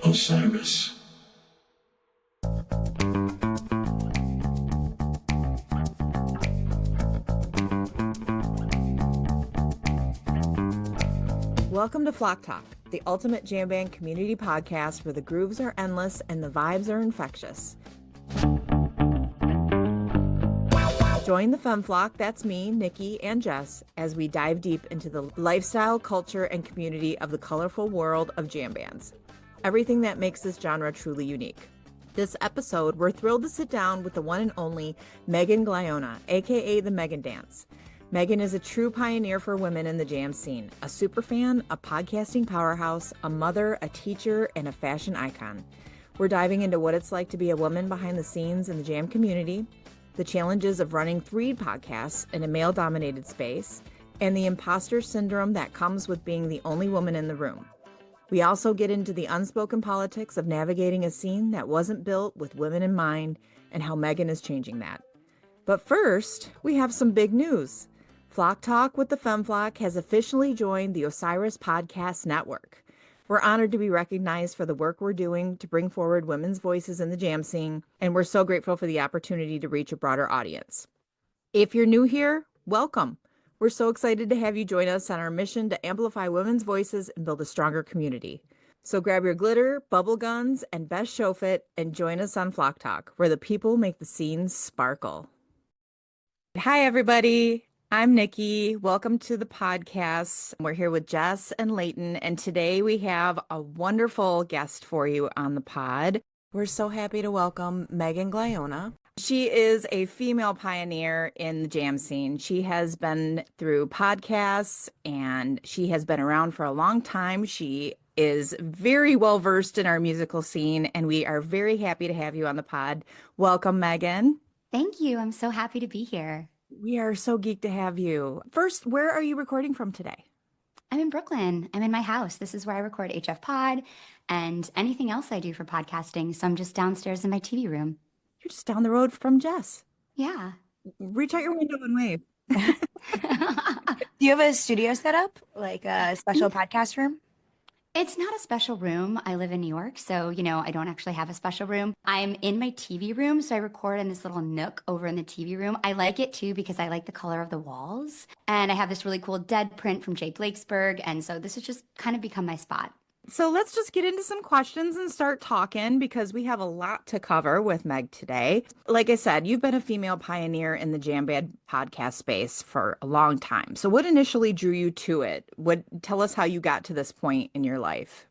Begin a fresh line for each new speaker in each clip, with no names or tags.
Osiris.
Welcome to Flock Talk, the ultimate jam band community podcast where the grooves are endless and the vibes are infectious. Join the Femme Flock, that's me, Nikki, and Jess, as we dive deep into the lifestyle, culture, and community of the colorful world of jam bands. Everything that makes this genre truly unique. This episode, we're thrilled to sit down with the one and only Megan Glionna, aka the Megan Dance. Megan is a true pioneer for women in the jam scene, a superfan, a podcasting powerhouse, a mother, a teacher, and a fashion icon. We're diving into what it's like to be a woman behind the scenes in the jam community, the challenges of running 3 podcasts in a male-dominated space, and the imposter syndrome that comes with being the only woman in the room. We also get into the unspoken politics of navigating a scene that wasn't built with women in mind and how Megan is changing that. But first, we have some big news. Flock Talk with the Femme Flock has officially joined the Osiris Podcast Network. We're honored to be recognized for the work we're doing to bring forward women's voices in the jam scene, and we're so grateful for the opportunity to reach a broader audience. If you're new here, welcome. We're so excited to have you join us on our mission to amplify women's voices and build a stronger community. So grab your glitter, bubble guns, and best show fit and join us on Flock Talk, where the people make the scenes sparkle. Hi, everybody. I'm Nikki. Welcome to the podcast. We're here with Jess and Leighton, and today we have a wonderful guest for you on the pod. We're so happy to welcome Megan Glionna. She is a female pioneer in the jam scene. She has been through podcasts and she has been around for a long time. She is very well versed in our musical scene, and we are very happy to have you on the pod. Welcome, Megan.
Thank you. I'm so happy to be here.
We are so geeked to have you. First, where are you recording from today?
I'm in Brooklyn. I'm in my house. This is where I record HF Pod and anything else I do for podcasting. So I'm just downstairs in my TV room.
You're just down the road from Jess.
Yeah.
Reach out your window and wave.
Do you have a studio set up, like a special podcast room?
It's not a special room. I live in New York, so, I don't actually have a special room. I'm in my TV room, so I record in this little nook over in the TV room. I like it, too, because I like the color of the walls. And I have this really cool dead print from Jay Blakesberg, and so this has just kind of become my spot.
So let's just get into some questions and start talking because we have a lot to cover with Meg today. Like I said, you've been a female pioneer in the jam band podcast space for a long time. So what initially drew you to it? Tell us how you got to this point in your life.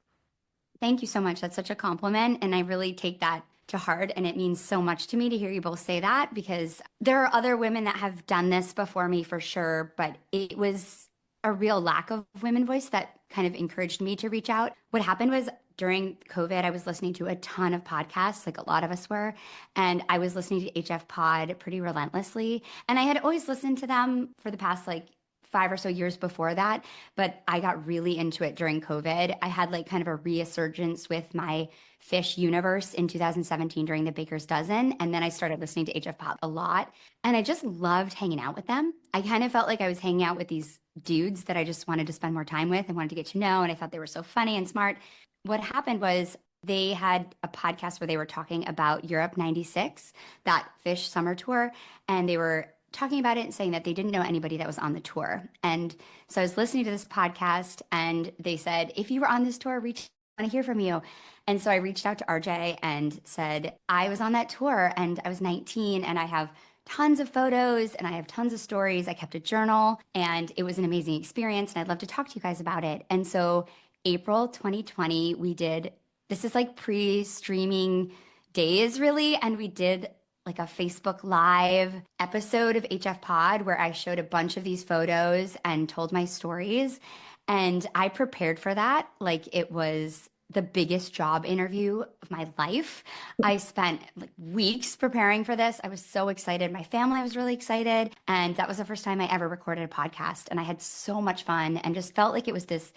Thank you so much. That's such a compliment, and I really take that to heart, and it means so much to me to hear you both say that because there are other women that have done this before me for sure, but it was a real lack of women voice that kind of encouraged me to reach out. What happened was during COVID, I was listening to a ton of podcasts, like a lot of us were, and I was listening to HF Pod pretty relentlessly. And I had always listened to them for the past 5 or so years before that, but I got really into it during COVID. I had kind of a resurgence with my Fish universe in 2017 during the Baker's Dozen, and then I started listening to HF Pod a lot, and I just loved hanging out with them. I kind of felt like I was hanging out with these dudes that I just wanted to spend more time with and wanted to get to know, and I thought they were so funny and smart. What happened was they had a podcast where they were talking about Europe 96, that Fish summer tour, and they were talking about it and saying that they didn't know anybody that was on the tour. And so I was listening to this podcast, and they said, if you were on this tour, I want to hear from you. And so I reached out to RJ and said, I was on that tour and I was 19 and I have tons of photos and I have tons of stories. I kept a journal and it was an amazing experience and I'd love to talk to you guys about it. And so April 2020, this is pre-streaming days really, and we did a Facebook Live episode of HF Pod where I showed a bunch of these photos and told my stories. And I prepared for that like it was the biggest job interview of my life. I spent weeks preparing for this. I was so excited. My family was really excited. And that was the first time I ever recorded a podcast. And I had so much fun and just felt like it was this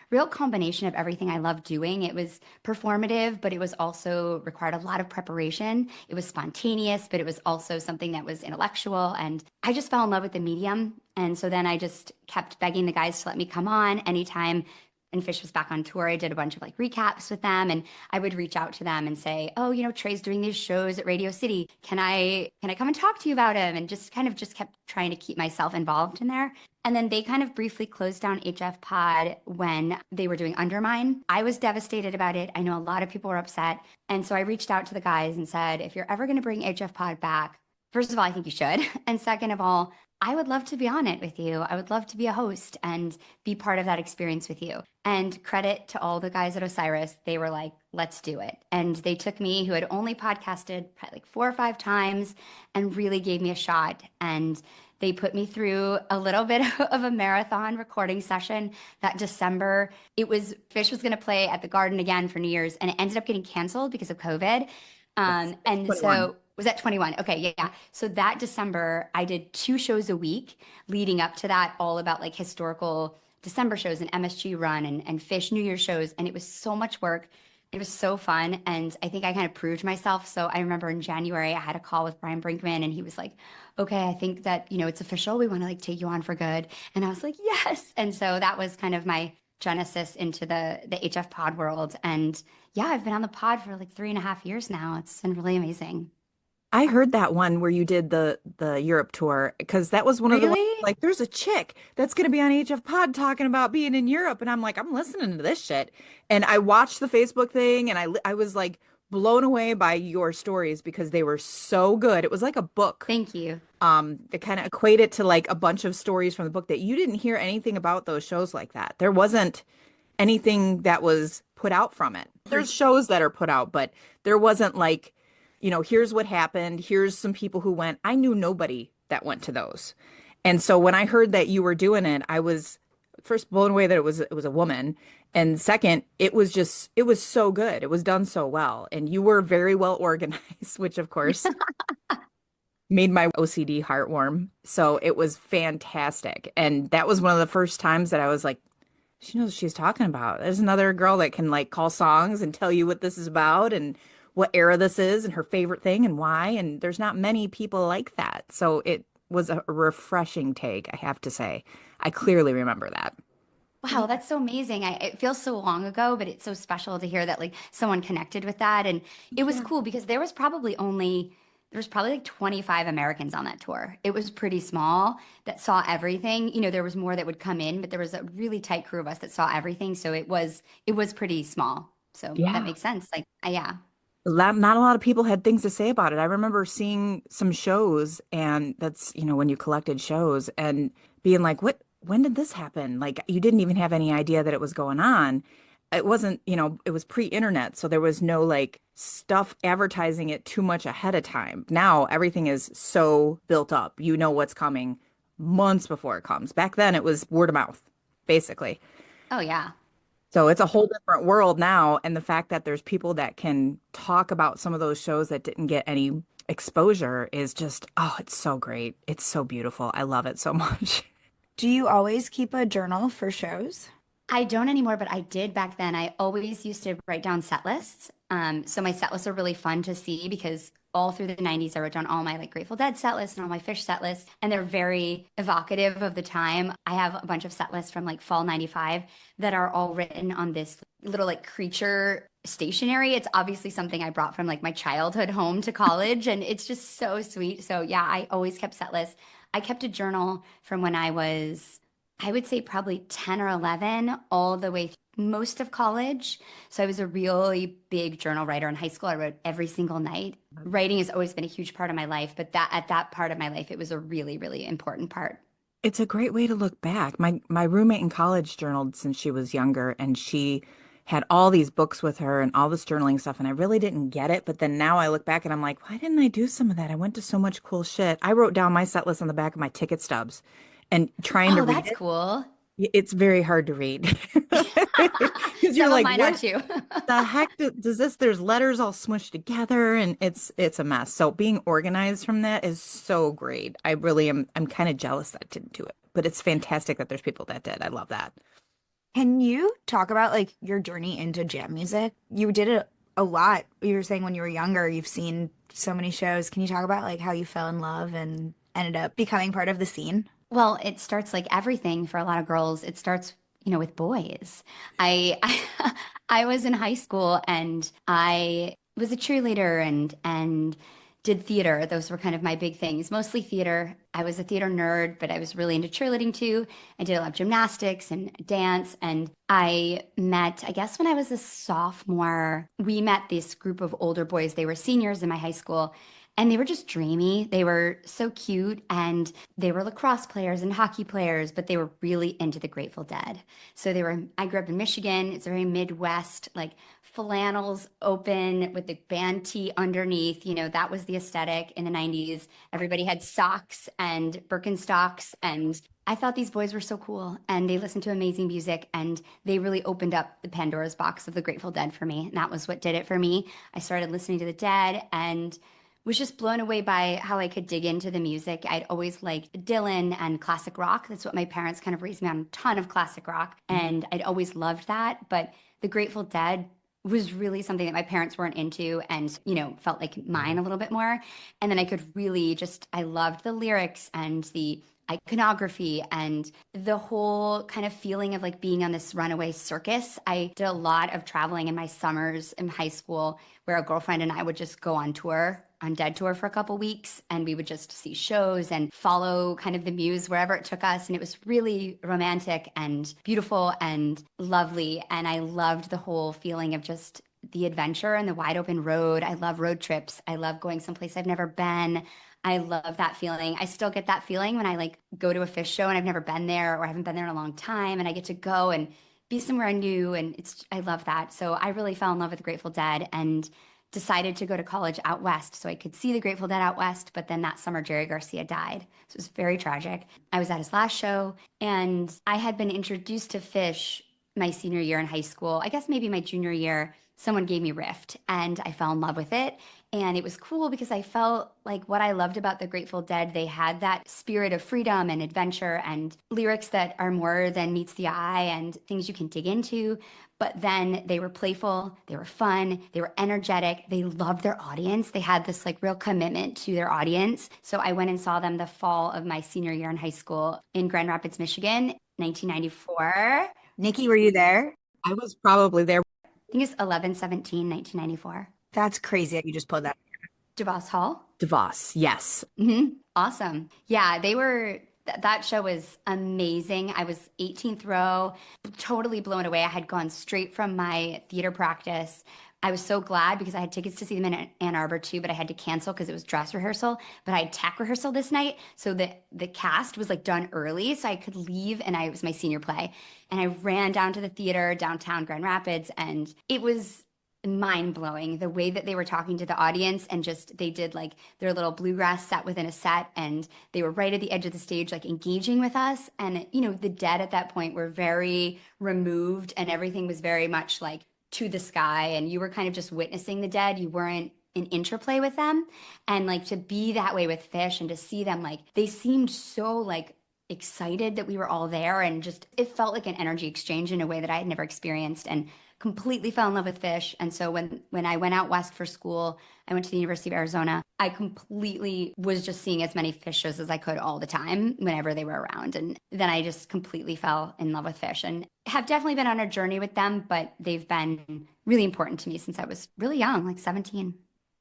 real combination of everything I love doing. It was performative, but it was also required a lot of preparation. It was spontaneous, but it was also something that was intellectual. And I just fell in love with the medium. And so then I just kept begging the guys to let me come on anytime and Fish was back on tour, I did a bunch of like recaps with them, and I would reach out to them and say, "Oh, Trey's doing these shows at Radio City. Can I come and talk to you about him?" And just kept trying to keep myself involved in there. And then they kind of briefly closed down HF Pod when they were doing Undermine. I was devastated about it. I know a lot of people were upset. And so I reached out to the guys and said, if you're ever going to bring HF Pod back, first of all, I think you should. And second of all, I would love to be on it with you. I would love to be a host and be part of that experience with you. And credit to all the guys at Osiris. They were like, let's do it. And they took me, who had only podcasted probably like 4 or 5 times, and really gave me a shot. And they put me through a little bit of a marathon recording session that December. Fish was going to play at the Garden again for New Year's, and it ended up getting canceled because of COVID. And
21.
so was that 21? Okay, yeah. So that December, I did 2 shows a week leading up to that, all about like historical December shows and MSG Run and Fish New Year shows. And it was so much work. It was so fun. And I think I kind of proved myself. So I remember in January, I had a call with Brian Brinkman, and he was like, okay, I think that, it's official. We want to like take you on for good. And I was like, yes. And so that was kind of my genesis into the HF pod world. And yeah, I've been on the pod for like 3.5 years now. It's been really amazing.
I heard that one where you did the Europe tour, because that was one of the ones,
Really?
like, there's a chick that's going to be on HF Pod talking about being in Europe, and I'm like, I'm listening to this shit. And I watched the Facebook thing, and I was like blown away by your stories because they were so good. It was like a book.
Thank you.
It kind of equated to like a bunch of stories from the book that you didn't hear anything about those shows like that. There wasn't anything that was put out from it. There's shows that are put out, but there wasn't like, here's what happened. Here's some people who went. I knew nobody that went to those. And so when I heard that you were doing it, I was first blown away that it was a woman. And second, it was so good. It was done so well. And you were very well organized, which of course made my OCD heart warm. So it was fantastic. And that was one of the first times that I was like, she knows what she's talking about. There's another girl that can like call songs and tell you what this is about and what era this is and her favorite thing and why. And there's not many people like that. So it was a refreshing take, I have to say. I clearly remember that.
Wow, that's so amazing. It feels so long ago, but it's so special to hear that like someone connected with that. And it was cool because there was probably like 25 Americans on that tour. It was pretty small that saw everything. There was more that would come in, but there was a really tight crew of us that saw everything. So it was pretty small. So
Yeah.
that makes sense. Like, yeah.
Not a lot of people had things to say about it. I remember seeing some shows, and that's, when you collected shows and being like, when did this happen? Like, you didn't even have any idea that it was going on. It wasn't, it was pre-internet, so there was no like stuff advertising it too much ahead of time. Now everything is so built up. You know what's coming months before it comes. Back then it was word of mouth, basically.
Oh, yeah.
So it's a whole different world now. And the fact that there's people that can talk about some of those shows that didn't get any exposure is just, oh, it's so great. It's so beautiful. I love it so much.
Do you always keep a journal for shows?
I don't anymore, but I did back then. I always used to write down set lists. So my set lists are really fun to see because all through the 90s, I wrote down all my like Grateful Dead set lists and all my Fish set lists, and they're very evocative of the time. I have a bunch of set lists from like fall 95 that are all written on this little like creature stationery. It's obviously something I brought from like my childhood home to college, and it's just so sweet. So yeah, I always kept set lists. I kept a journal from when I would say probably 10 or 11 all the way through most of college. So I was a really big journal writer in high school. I wrote every single night. Writing has always been a huge part of my life, but at that part of my life, it was a really, really important part.
It's a great way to look back. My roommate in college journaled since she was younger, and she had all these books with her and all this journaling stuff, and I really didn't get it. But then now I look back and I'm like, why didn't I do some of that? I went to so much cool shit. I wrote down my set list on the back of my ticket stubs and trying to
Oh,
read
that's
it.
cool.
It's very hard to read because you're
Some of
like,
mine are
what
too.
the heck does this? There's letters all smushed together, and it's a mess. So being organized from that is so great. I really am. I'm kind of jealous that I didn't do it, but it's fantastic that there's people that did. I love that.
Can you talk about like your journey into jam music? You did it a lot. You were saying when you were younger, you've seen so many shows. Can you talk about like how you fell in love and ended up becoming part of the scene?
Well, it starts like everything for a lot of girls. It starts, with boys. I, I was in high school and I was a cheerleader and did theater. Those were kind of my big things, mostly theater. I was a theater nerd, but I was really into cheerleading too. I did a lot of gymnastics and dance. And I met, I guess when I was a sophomore, we met this group of older boys. They were seniors in my high school. And they were just dreamy. They were so cute and they were lacrosse players and hockey players, but they were really into the Grateful Dead. So I grew up in Michigan. It's a very Midwest, like flannels open with the band tee underneath. That was the aesthetic in the 90s. Everybody had socks and Birkenstocks. And I thought these boys were so cool and they listened to amazing music and they really opened up the Pandora's box of the Grateful Dead for me. And that was what did it for me. I started listening to the Dead and was just blown away by how I could dig into the music. I'd always liked Dylan and classic rock. That's what my parents kind of raised me on, a ton of classic rock. And I'd always loved that. But the Grateful Dead was really something that my parents weren't into and, felt like mine a little bit more. And then I could really I loved the lyrics and the iconography and the whole kind of feeling of like being on this runaway circus. I did a lot of traveling in my summers in high school where a girlfriend and I would just go on tour, on Dead tour for a couple weeks, and we would just see shows and follow kind of the muse wherever it took us. And it was really romantic and beautiful and lovely. And I loved the whole feeling of just the adventure and the wide open road. I love road trips. I love going someplace I've never been. I love that feeling. I still get that feeling when I like go to a Fish show and I've never been there or I haven't been there in a long time and I get to go and be somewhere new, and I love that. So I really fell in love with the Grateful Dead and decided to go to college out west so I could see the Grateful Dead out west. But then that summer, Jerry Garcia died. So it was very tragic. I was at his last show and I had been introduced to Fish my senior year in high school. I guess maybe my junior year, someone gave me Rift and I fell in love with it. And it was cool because I felt like what I loved about the Grateful Dead, they had that spirit of freedom and adventure and lyrics that are more than meets the eye and things you can dig into. But then they were playful, they were fun, they were energetic, they loved their audience. They had this like real commitment to their audience. So I went and saw them the fall of my senior year in high school in Grand Rapids, Michigan, 1994.
Nikki, were you there?
I was probably there.
I think it's 11/17, 1994.
That's crazy that you just pulled that.
DeVos Hall.
DeVos, yes.
Awesome. Yeah, that show was amazing. I was 18th row, totally blown away. I had gone straight from my theater practice. I was so glad because I had tickets to see them in Ann Arbor too, but I had to cancel because it was dress rehearsal. But I had tech rehearsal this night. So the cast was like done early so I could leave, and it was my senior play. And I ran down to the theater downtown Grand Rapids, and it was mind-blowing the way that they were talking to the audience, and just they did like their little bluegrass set within a set, and they were right at the edge of the stage like engaging with us. And the Dead at that point were very removed and everything was very much like to the sky, and you were kind of just witnessing the Dead. You weren't in interplay with them. And like to be that way with Fish and to see them, like they seemed so like excited that we were all there, and just it felt like an energy exchange in a way that I had never experienced, and completely fell in love with Fish. And so when I went out west for school, I went to the University of Arizona. I completely was just seeing as many Fish shows as I could all the time whenever they were around. And then I just completely fell in love with Fish and have definitely been on a journey with them, but they've been really important to me since I was really young, like 17.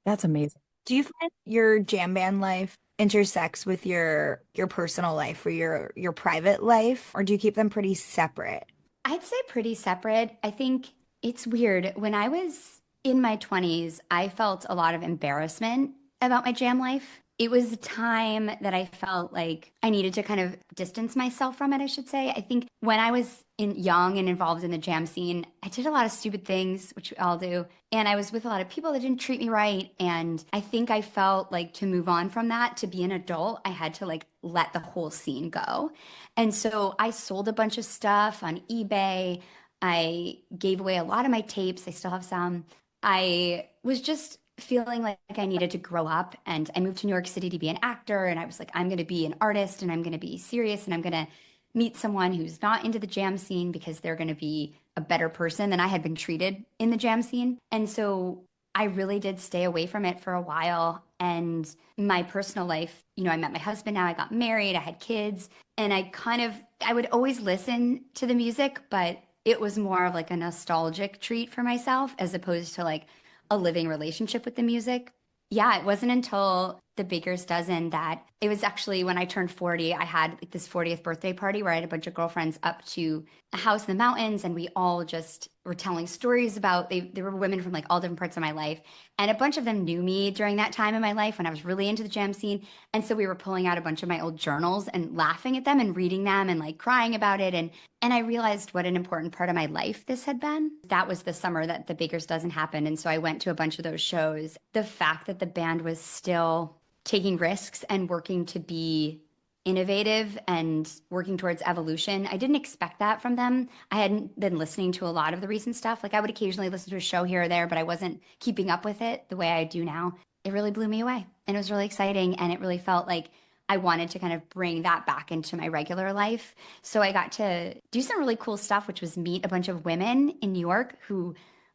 That's amazing.
Do you find your jam band life intersects with your personal life or your private life, or do you keep them pretty separate?
I'd say pretty separate. I think it's weird. When I was in my 20s, I felt a lot of embarrassment about my jam life. It was a time that I felt like I needed to kind of distance myself from it, I should say. I think when I was young and involved in the jam scene, I did a lot of stupid things, which we all do. And I was with a lot of people that didn't treat me right. And I think I felt like to move on from that, to be an adult, I had to like let the whole scene go. And so I sold a bunch of stuff on eBay. I gave away a lot of my tapes. I still have some. I was just feeling like I needed to grow up, and I moved to New York City to be an actor, and I was like, I'm going to be an artist and I'm going to be serious and I'm going to meet someone who's not into the jam scene because they're going to be a better person than I had been treated in the jam scene. And so I really did stay away from it for a while. And my personal life, I met my husband now, I got married, I had kids, and I kind of I would always listen to the music, but it was more of like a nostalgic treat for myself as opposed to like a living relationship with the music. Yeah, it wasn't until the Baker's Dozen that it was actually when I turned 40, I had like this 40th birthday party where I had a bunch of girlfriends up to a house in the mountains and we all just were telling stories about they were women from like all different parts of my life. And a bunch of them knew me during that time in my life when I was really into the jam scene. And so we were pulling out a bunch of my old journals and laughing at them and reading them and like crying about it. And I realized what an important part of my life this had been. That was the summer that the Baker's Dozen happened. And so I went to a bunch of those shows. The fact that the band was still taking risks and working to be innovative and working towards evolution. I didn't expect that from them. I hadn't been listening to a lot of the recent stuff. Like I would occasionally listen to a show here or there, but I wasn't keeping up with it the way I do now. It really blew me away and it was really exciting. And it really felt like I wanted to kind of bring that back into my regular life. So I got to do some really cool stuff, which was meet a bunch of women in New York who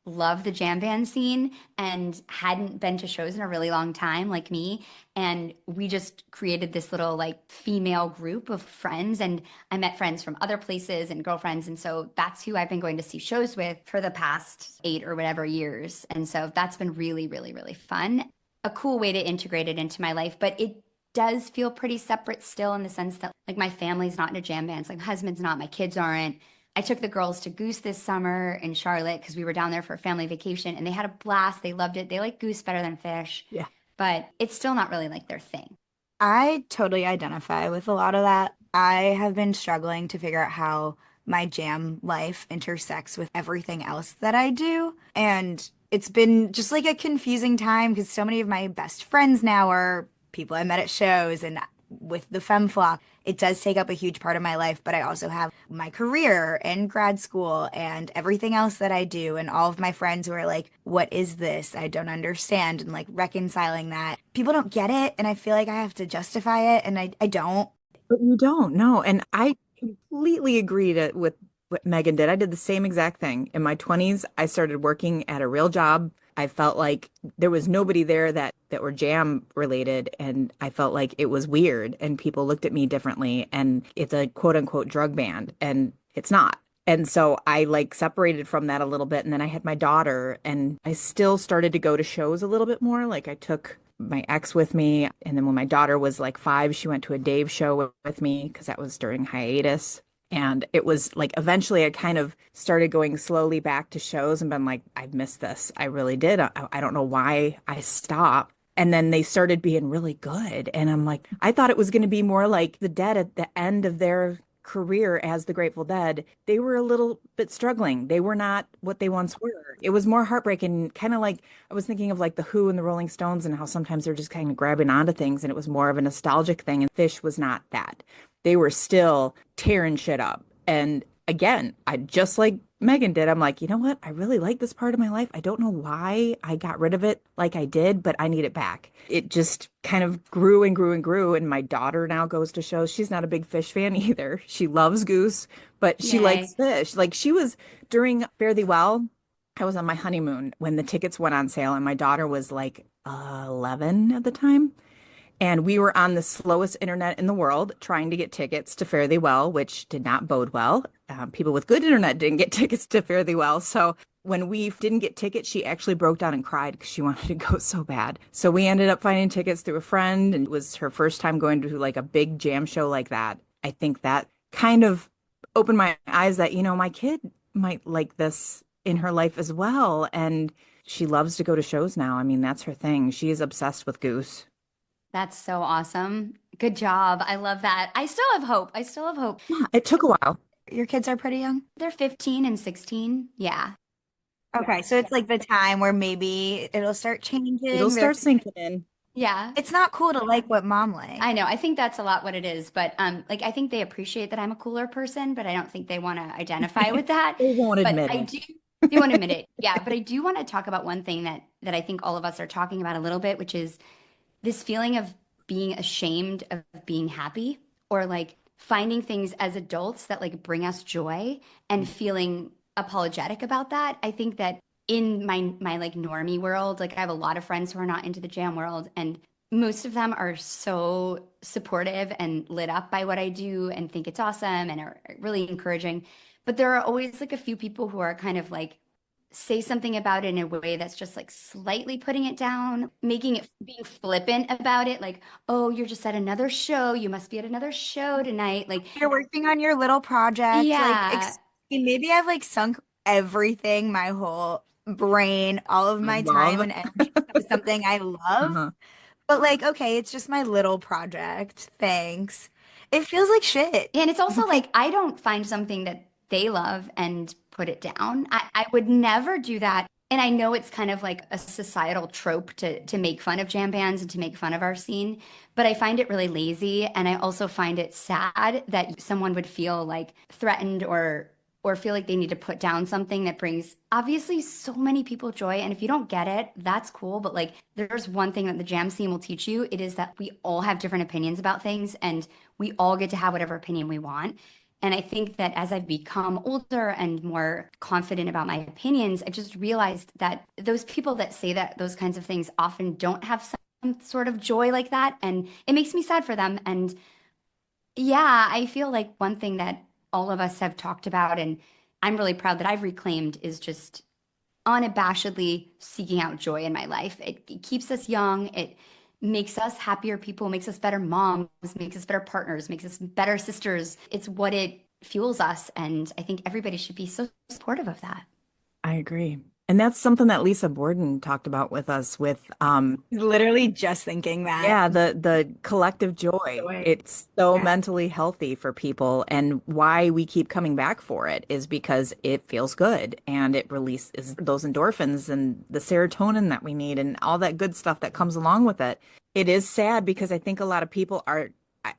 love the jam band scene and hadn't been to shows in a really long time like me. And we just created this little like female group of friends. And I met friends from other places and girlfriends. And so that's who I've been going to see shows with for the past 8 or whatever years. And so that's been really, really, really fun. A cool way to integrate it into my life. But it does feel pretty separate still in the sense that like my family's not into jam bands, like my husband's not, my kids aren't. I took the girls to Goose this summer in Charlotte because we were down there for a family vacation and they had a blast. They loved it. They like Goose better than Fish.
Yeah.
But it's still not really like their thing.
I totally identify with a lot of that. I have been struggling to figure out how my jam life intersects with everything else that I do. And it's been just like a confusing time because so many of my best friends now are people I met at shows and with the Femme Flock. It does take up a huge part of my life, but I also have my career and grad school and everything else that I do and all of my friends who are like, what is this? I don't understand. And like reconciling that. People don't get it. And I feel like I have to justify it. And I don't.
But you don't know. And I completely agree with what Megan did. I did the same exact thing. In my 20s, I started working at a real job. I felt like there was nobody there that were jam related. And I felt like it was weird and people looked at me differently. And it's a quote unquote drug band and it's not. And so I like separated from that a little bit. And then I had my daughter and I still started to go to shows a little bit more. Like I took my ex with me. And then when my daughter was like 5, she went to a Dave show with me because that was during hiatus. And it was like eventually I kind of started going slowly back to shows and been like, I've missed this. I really did. I don't know why I stopped. And then they started being really good. And I'm like, I thought it was going to be more like the Dead at the end of their career as the Grateful Dead. They were a little bit struggling. They were not what they once were. It was more heartbreaking, kind of like I was thinking of like the Who and the Rolling Stones and how sometimes they're just kind of grabbing onto things and it was more of a nostalgic thing. And Fish was not that. They were still tearing shit up. And again, I just like Megan did, I'm like, you know what? I really like this part of my life. I don't know why I got rid of it like I did, but I need it back. It just kind of grew and grew and grew. And my daughter now goes to shows. She's not a big Fish fan either. She loves Goose, but she likes Fish. Like she was during Fare Thee Well. I was on my honeymoon when the tickets went on sale and my daughter was like 11 at the time. And we were on the slowest internet in the world trying to get tickets to Fare Thee Well, which did not bode well. People with good internet didn't get tickets to Fare Thee Well. So when we didn't get tickets, she actually broke down and cried because she wanted to go so bad. So we ended up finding tickets through a friend, and it was her first time going to like a big jam show like that. I think that kind of opened my eyes that, you know, my kid might like this in her life as well. And she loves to go to shows now. I mean, that's her thing. She is obsessed with Goose.
That's so awesome. Good job. I love that. I still have hope. I still have hope.
Yeah, it took a while.
Your kids are pretty young?
They're 15 and 16. Yeah.
Okay, so it's like the time where maybe it'll start changing.
It'll start sinking in.
Yeah.
It's not cool to like what mom likes.
I know. I think that's a lot what it is. But like I think they appreciate that I'm a cooler person, but I don't think they want to identify with that.
They won't
But
admit
I
it.
do they won't admit it. Yeah. But I do want to talk about one thing that I think all of us are talking about a little bit, which is this feeling of being ashamed of being happy or like finding things as adults that like bring us joy and feeling apologetic about that. I think that in my like normie world, like I have a lot of friends who are not into the jam world and Most of them are so supportive and lit up by what I do and think it's awesome and are really encouraging. But there are always like a few people who are kind of like say something about it in a way that's just like slightly putting it down, making it being flippant about it, like, oh, you're just at another show. You must be at another show tonight. Like,
You're working on your little project. Like,
yeah,
maybe I've like sunk everything, my whole brain, all of
I
my time
love.
and energy into something I love.
Uh-huh.
But like, okay, it's just my little project. Thanks. It feels like shit.
and it's also like I don't find something that they love and put it down. I would never do that. And I know it's kind of like a societal trope to make fun of jam bands and to make fun of our scene, but I find it really lazy. And I also find it sad that someone would feel like threatened or feel like they need to put down something that brings obviously so many people joy. And if you don't get it, that's cool. But like there's one thing that the jam scene will teach you. It is that we all have different opinions about things and we all get to have whatever opinion we want. And I think that as I've become older and more confident about my opinions, I just realized that those people that say that those kinds of things often don't have some sort of joy like that. And it makes me sad for them. And yeah, I feel like one thing that all of us have talked about, and I'm really proud that I've reclaimed, is just unabashedly seeking out joy in my life. It keeps us young. It makes us happier people, makes us better moms, makes us better partners, makes us better sisters. It's what it fuels us. And I think everybody should be so supportive of that.
I agree. And that's something that Lisa Borden talked about with us with
Literally just thinking that.
yeah, the collective joy.
Joy.
It's so
Yeah.
mentally healthy for people and why we keep coming back for it is because it feels good and it releases those endorphins and the serotonin that we need and all that good stuff that comes along with it. It is sad because I think a lot of people are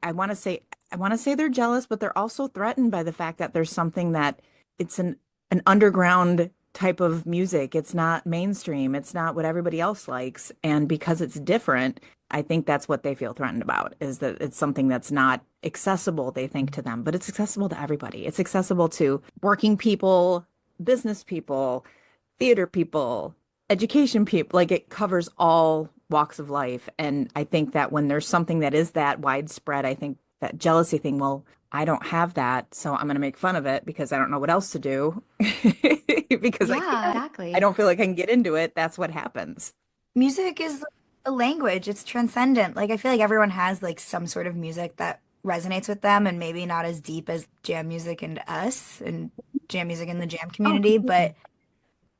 I want to say they're jealous, but they're also threatened by the fact that there's something that it's an underground type of music. It's not mainstream. It's not what everybody else likes. And because it's different, I think that's what they feel threatened about is that it's something that's not accessible, they think, to them, but it's accessible to everybody. It's accessible to working people, business people, theater people, education people. Like it covers all walks of life. And I think that when there's something that is that widespread, I think that jealousy thing, well, I don't have that, so I'm going to make fun of it because I don't know what else to do because
Yeah,
I
exactly.
don't feel like I can get into it. That's what happens.
Music is a language. It's transcendent. Like I feel like everyone has like some sort of music that resonates with them and maybe not as deep as jam music and us and jam music in the jam
Oh,
community,
completely.
but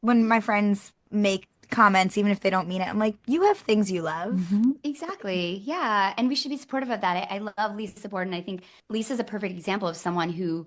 when my friends make comments, even if they don't mean it, I'm like, you have things you love.
Hmm.
Exactly. Yeah. And we should be supportive of that. I love Lisa Borden. I think Lisa's a perfect example of someone who,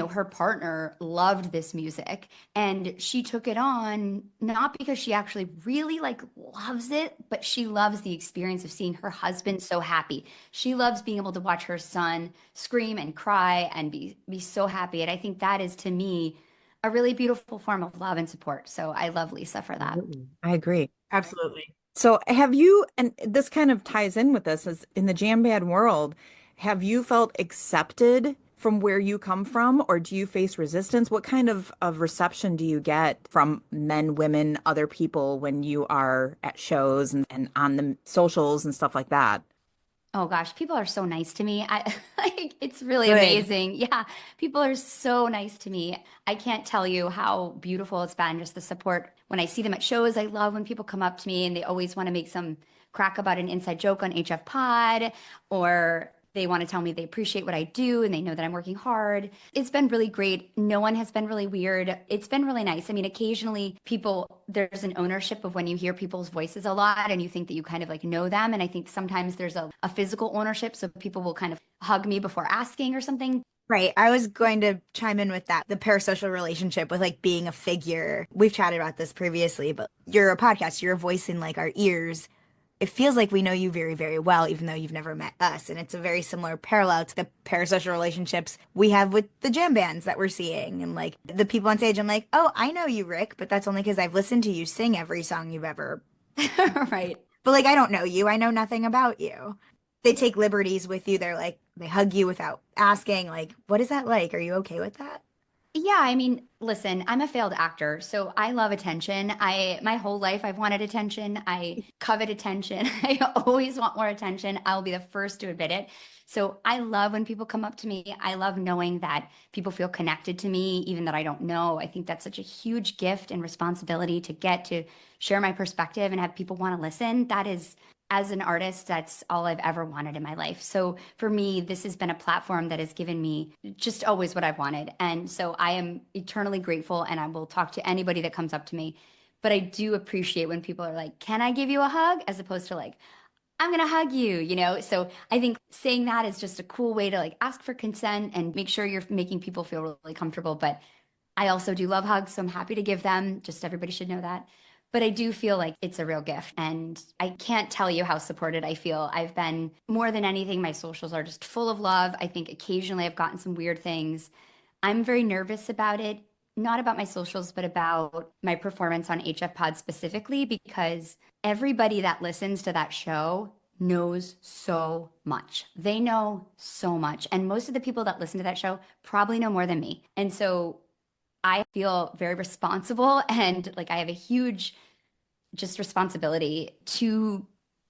her partner loved this music and she took it on not because she actually really like loves it, but she loves the experience of seeing her husband so happy. She loves being able to watch her son scream and cry and be so happy. And I think that is to me a really beautiful form of love and support. So I love Lisa for that.
Absolutely. I agree.
Absolutely.
So have you, and this kind of ties in with this, is in the jam band world, have you felt accepted from where you come from, or do you face resistance? What kind of reception do you get from men, women, other people when you are at shows and on the socials and stuff like that?
Oh gosh, people are so nice to me. I like it's really
Good.
amazing. Yeah, people are so nice to me. I can't tell you how beautiful it's been just the support when I see them at shows. I love when people come up to me and they always want to make some crack about an inside joke on HF Pod or they want to tell me they appreciate what I do and they know that I'm working hard. It's been really great. No one has been really weird. It's been really nice. I mean, occasionally there's an ownership of when you hear people's voices a lot and you think that you kind of like know them. And I think sometimes there's a physical ownership. So people will kind of hug me before asking or something.
Right. I was going to chime in with that, the parasocial relationship with like being a figure. We've chatted about this previously, but you're a podcast, you're a voice in like our ears. It feels like we know you very, very well, even though you've never met us. And it's a very similar parallel to the parasocial relationships we have with the jam bands that we're seeing. And like the people on stage, I'm like, oh, I know you, Rick, but that's only because I've listened to you sing every song you've ever.
Right.
But like, I don't know you. I know nothing about you. They take liberties with you. They're like, they hug you without asking, like, what is that like? Are you okay with that?
Yeah, I mean, listen, I'm a failed actor, so I love attention. My whole life I've wanted attention. I covet attention. I always want more attention. I'll be the first to admit it. So I love when people come up to me. I love knowing that people feel connected to me, even that I don't know. I think that's such a huge gift and responsibility to get to share my perspective and have people want to listen. That is, as an artist, that's all I've ever wanted in my life. So for me, this has been a platform that has given me just always what I've wanted. And so I am eternally grateful and I will talk to anybody that comes up to me. But I do appreciate when people are like, "Can I give you a hug?" as opposed to like, "I'm going to hug you," you know? So I think saying that is just a cool way to like ask for consent and make sure you're making people feel really comfortable. But I also do love hugs, so I'm happy to give them. Just everybody should know that. But I do feel like it's a real gift. And I can't tell you how supported I feel. I've been more than anything, my socials are just full of love. I think occasionally I've gotten some weird things. I'm very nervous about it, not about my socials, but about my performance on HF Pod specifically, because everybody that listens to that show knows so much. They know so much. And most of the people that listen to that show probably know more than me. And so I feel very responsible and like I have a huge just responsibility to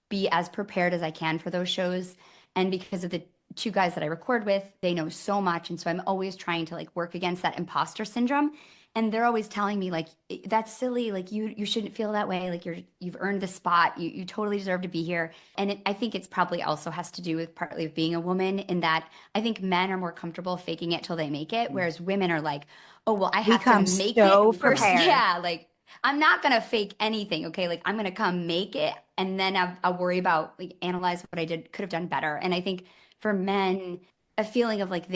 be as prepared as I can for those shows. And because of the two guys that I record with, they know so much. And so I'm always trying to like work against that imposter syndrome. And they're always telling me like that's silly, like you shouldn't feel that way, like you've earned the spot, you totally deserve to be here. And I think it's probably also has to do with partly with being a woman in that I think men are more comfortable faking it till they make it, whereas women are like, oh well, I
We
have to
come
make it
so
first.
prepared.
Yeah, like I'm not gonna fake anything, okay? Like I'm gonna come make it, and then I'll worry about like analyze what I could have done better. And I think for men, a feeling of like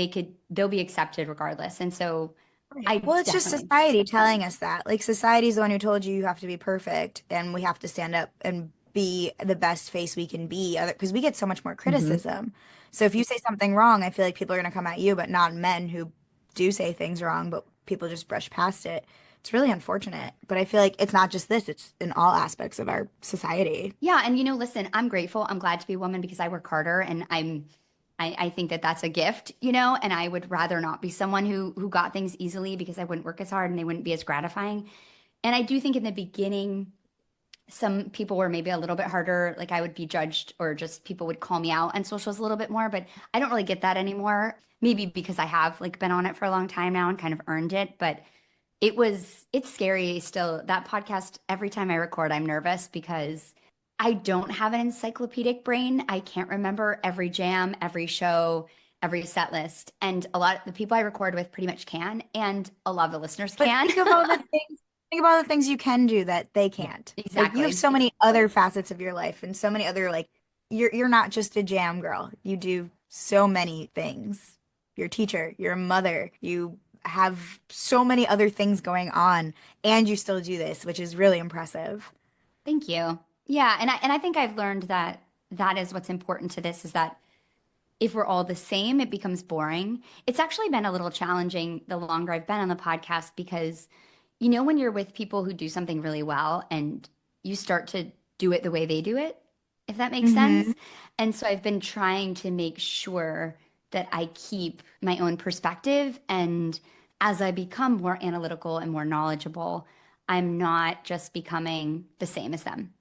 they'll be accepted regardless. And so
Right.
I
Well, it's just
definitely,
society telling us that. Like, society's the one who told you you have to be perfect and we have to stand up and be the best face we can be, because we get so much more
Hmm.
criticism. So if you say something wrong, I feel like people are going to come at you, but not men who do say things wrong, but people just brush past it. It's really unfortunate. But I feel like it's not just this, it's in all aspects of our society.
yeah. And listen, I'm grateful. I'm glad to be a woman because I work harder, and I think that that's a gift, and I would rather not be someone who got things easily because I wouldn't work as hard and they wouldn't be as gratifying. And I do think in the beginning, some people were maybe a little bit harder. Like I would be judged or just people would call me out on socials a little bit more, but I don't really get that anymore. Maybe because I have like been on it for a long time now and kind of earned it, but it's scary still. That podcast, every time I record, I'm nervous because I don't have an encyclopedic brain. I can't remember every jam, every show, every set list. And a lot of the people I record with pretty much can, and a lot of the listeners
But
can.
think of all the things you can do that they
Yeah,
can't. Like you have
exactly.
so many other facets of your life and so many other like you're not just a jam girl. You do so many things. You're a teacher, you're a mother, you have so many other things going on and you still do this, which is really impressive.
Thank you. Yeah, and I think I've learned that that is what's important to this is that if we're all the same, it becomes boring. It's actually been a little challenging the longer I've been on the podcast because when you're with people who do something really well and you start to do it the way they do it, if that makes
Hmm.
sense. And so I've been trying to make sure that I keep my own perspective, and as I become more analytical and more knowledgeable, I'm not just becoming the same as them.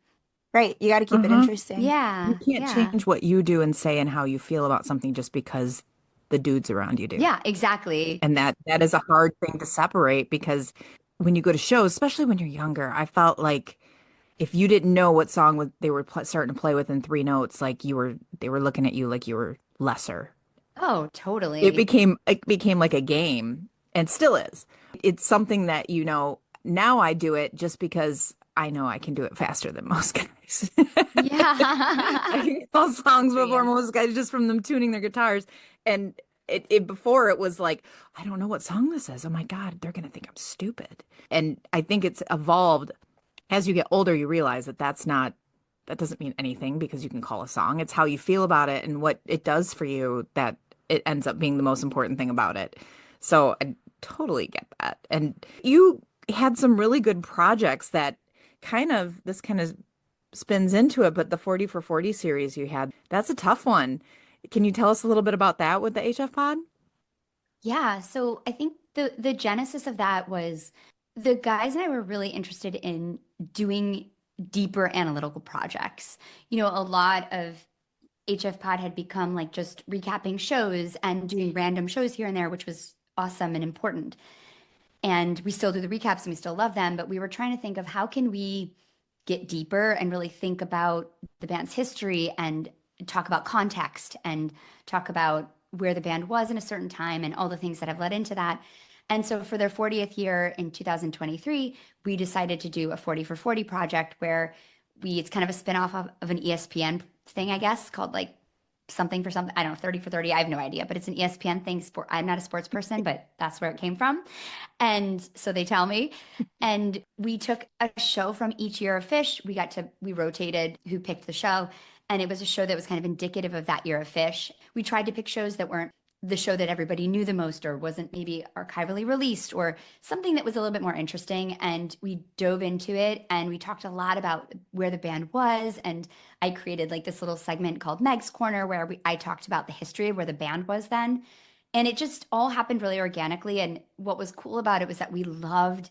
Right. You got to keep it
Uh-huh.
interesting.
You
Yeah,
can't
yeah.
change what you do and say and how you feel about something just because the dudes around you do.
Yeah, exactly.
And that is a hard thing to separate because when you go to shows, especially when you're younger, I felt like if you didn't know what song they were starting to play within three notes, like they were looking at you like you were lesser.
Oh, totally.
It became like a game and still is. It's something that, now I do it just because I know I can do it faster than most guys. I
Yeah.
can call
Good
songs
for
before
you.
most guys just from them tuning their guitars. And it before it was like, I don't know what song this is. Oh my God, they're gonna think I'm stupid. And I think it's evolved as you get older, you realize that doesn't mean anything because you can call a song. It's how you feel about it and what it does for you that it ends up being the most important thing about it. So I totally get that. And you had some really good projects that this kind of spins into it, but the 40 for 40 series you had, that's a tough one. Can you tell us a little bit about that with the HF pod?
Yeah, so I think The genesis of that was the guys and I were really interested in doing deeper analytical projects. You know, a lot of HF Pod had become like just recapping shows and doing random shows here and there, which was awesome and important. And we still do the recaps and we still love them, but we were trying to think of how can we get deeper and really think about the band's history and talk about context and talk about where the band was in a certain time and all the things that have led into that. And so for their 40th year in 2023, we decided to do a 40 for 40 project where it's kind of a spin-off of an ESPN thing, I guess, called like something for something. I don't know, 30 for 30. I have no idea, but it's an ESPN thing. I'm not a sports person, but that's where it came from. And so they tell me. And we took a show from each year of Fish. We rotated who picked the show. And it was a show that was kind of indicative of that year of Fish. We tried to pick shows that weren't the show that everybody knew the most or wasn't maybe archivally released or something that was a little bit more interesting. And we dove into it and we talked a lot about where the band was. And I created like this little segment called Meg's Corner where I talked about the history of where the band was then. And it just all happened really organically. And what was cool about it was that we loved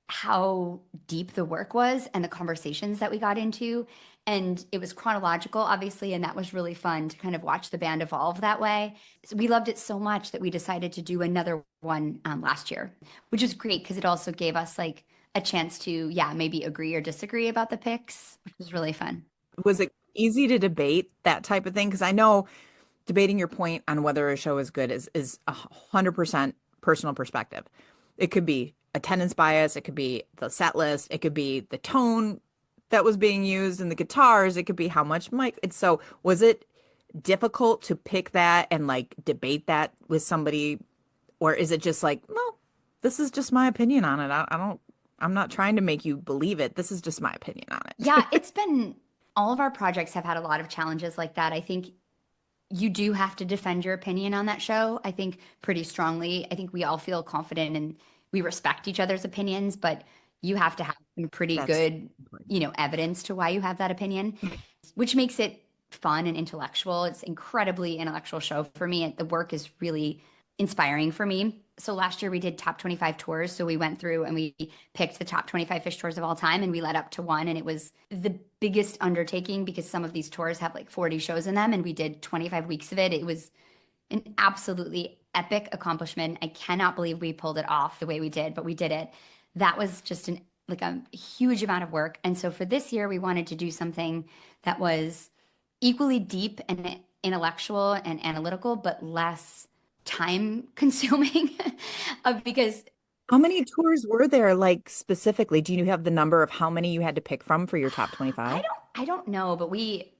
how deep the work was and the conversations that we got into. And it was chronological, obviously, and that was really fun to kind of watch the band evolve that way. So we loved it so much that we decided to do another one last year, which was great because it also gave us like a chance to, maybe agree or disagree about the picks, which was really fun.
Was it easy to debate that type of thing? Because I know debating your point on whether a show is good is 100% personal perspective. It could be attendance bias, it could be the set list, it could be the tone that was being used in the guitars, it could be how much mic. So was it difficult to pick that and like debate that with somebody, or is it just like, well, this is just my opinion on it. I'm not trying to make you believe it. This is just my opinion on it.
Yeah, it's been all of our projects have had a lot of challenges like that. I think you do have to defend your opinion on that show, I think, pretty strongly. I think we all feel confident and we respect each other's opinions, but you have to have some pretty
That's
good,
important.
evidence to why you have that opinion, which makes it fun and intellectual. It's incredibly intellectual show for me. The work is really inspiring for me. So last year we did top 25 tours. So we went through and we picked the top 25 Fish tours of all time and we led up to one. And it was the biggest undertaking because some of these tours have like 40 shows in them and we did 25 weeks of it. It was an absolutely epic accomplishment. I cannot believe we pulled it off the way we did, but we did it. That was just a huge amount of work. And so for this year, we wanted to do something that was equally deep and intellectual and analytical, but less time consuming because
How many tours were there, like specifically? Do you have the number of how many you had to pick from for your top
I
25?
don't I don't know, but we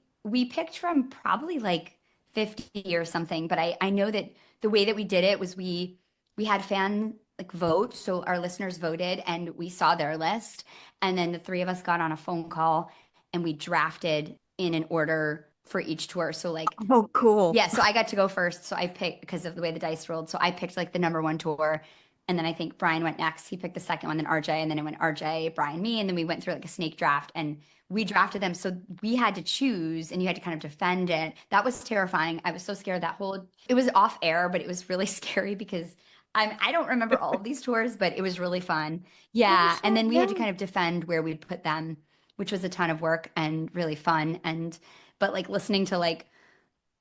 picked from probably like 50 or something, but I know that the way that we did it was we had fan like vote, so our listeners voted and we saw their list and then the three of us got on a phone call and we drafted in an order for each tour. So like
Oh, cool.
yeah, so I got to go first. So I picked because of the way the dice rolled. So I picked like the number one tour. And then I think Brian went next. He picked the second one, then RJ, and then it went RJ, Brian, me. And then we went through like a snake draft and we drafted them. So we had to choose and you had to kind of defend it. That was terrifying. I was so scared it was off air, but it was really scary because I don't remember all of these tours, but it was really fun.
I'm
Yeah. And
sure,
then we had to
yeah.
kind of defend where we'd put them, which was a ton of work and really fun. But like listening to like,